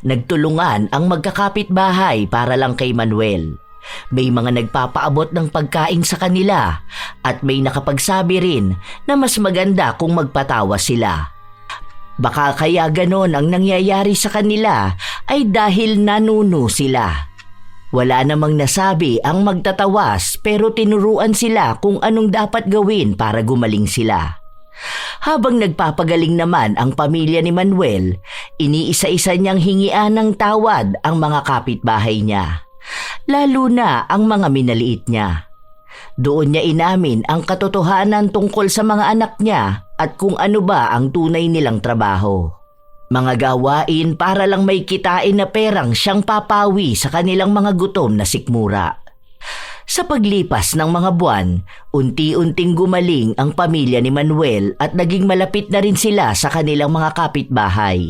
Nagtulungan ang magkakapitbahay para lang kay Manuel. May mga nagpapaabot ng pagkain sa kanila at may nakapagsabi rin na mas maganda kung magpatawa sila. Baka kaya ganon ang nangyayari sa kanila ay dahil nanuno sila. Wala namang nasabi ang magtatawas pero tinuruan sila kung anong dapat gawin para gumaling sila. Habang nagpapagaling naman ang pamilya ni Manuel, iniisa-isa niyang hingian ng tawad ang mga kapitbahay niya. Lalo na ang mga minaliit niya. Doon niya inamin ang katotohanan tungkol sa mga anak niya at kung ano ba ang tunay nilang trabaho. Mga gawain para lang may kitain na perang siyang papawi sa kanilang mga gutom na sikmura. Sa paglipas ng mga buwan, unti-unting gumaling ang pamilya ni Manuel at naging malapit na rin sila sa kanilang mga kapitbahay.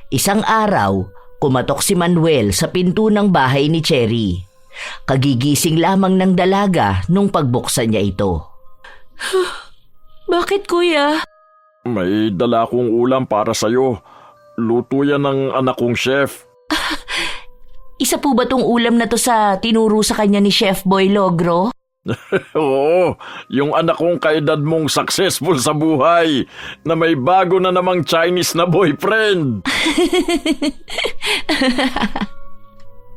Isang araw, kumatok si Manuel sa pinto ng bahay ni Cherry. Kagigising lamang ng dalaga nung pagbuksan niya ito. Bakit kuya? May dala akong ulam para sa'yo. Luto yan ng anak kong chef. Isa po ba tong ulam na to sa tinuro sa kanya ni Chef Boy Logro? Oo, yung anak kong kaedad mong successful sa buhay na may bago na namang Chinese na boyfriend.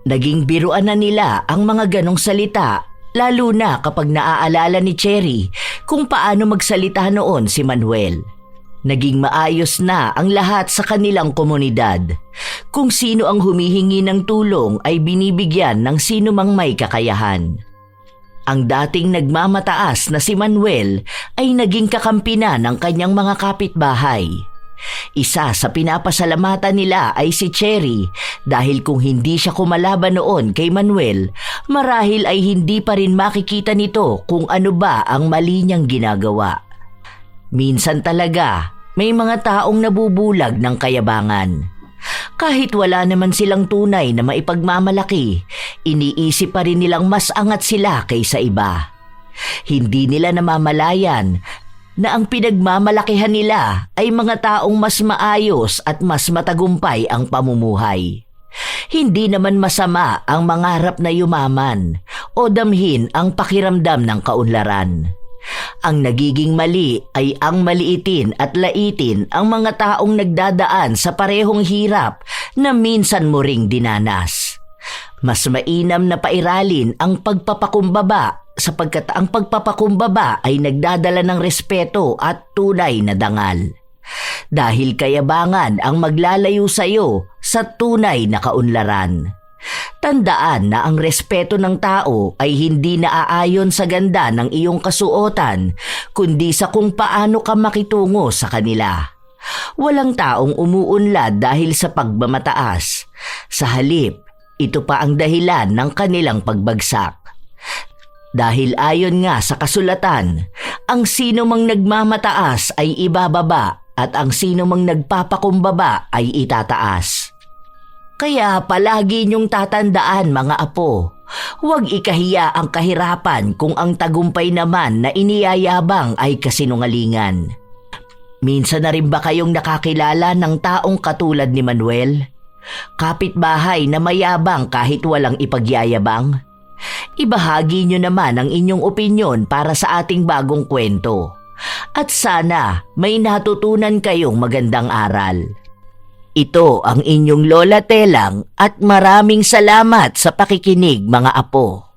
Naging biruan na nila ang mga ganong salita, lalo na kapag naaalala ni Cherry kung paano magsalita noon si Manuel. Naging maayos na ang lahat sa kanilang komunidad. Kung sino ang humihingi ng tulong ay binibigyan ng sino mang may kakayahan. Ang dating nagmamataas na si Manuel ay naging kakampi na ng kanyang mga kapitbahay. Isa sa pinapasalamatan nila ay si Cherry dahil kung hindi siya kumalaban noon kay Manuel, marahil ay hindi pa rin makikita nito kung ano ba ang mali niyang ginagawa. Minsan talaga, may mga taong nabubulag ng kayabangan. Kahit wala naman silang tunay na maipagmamalaki, iniisip pa rin nilang mas angat sila kaysa iba. Hindi nila namamalayan na ang pinagmamalakihan nila ay mga taong mas maayos at mas matagumpay ang pamumuhay. Hindi naman masama ang mangarap na yumaman o damhin ang pakiramdam ng kaunlaran. Ang nagiging mali ay ang maliitin at laitin ang mga taong nagdadaan sa parehong hirap na minsan mo ring dinanas. Mas mainam na pairalin ang pagpapakumbaba sapagkat ang pagpapakumbaba ay nagdadala ng respeto at tunay na dangal. Dahil kayabangan ang maglalayo sa iyo sa tunay na kaunlaran. Tandaan na ang respeto ng tao ay hindi naaayon sa ganda ng iyong kasuotan, kundi sa kung paano ka makitungo sa kanila. Walang taong umuunlad dahil sa pagmamataas. Sa halip, ito pa ang dahilan ng kanilang pagbagsak. Dahil ayon nga sa kasulatan, ang sino mang nagmamataas ay ibababa at ang sino mang nagpapakumbaba ay itataas. Kaya palagi niyong tatandaan mga apo, huwag ikahiya ang kahirapan kung ang tagumpay naman na iniyayabang ay kasinungalingan. Minsan na rin ba kayong nakakilala ng taong katulad ni Manuel? Kapitbahay na mayabang kahit walang ipagyayabang? Ibahagi niyo naman ang inyong opinyon para sa ating bagong kwento. At sana may natutunan kayong magandang aral. Ito ang inyong Lola Telang at maraming salamat sa pakikinig mga apo.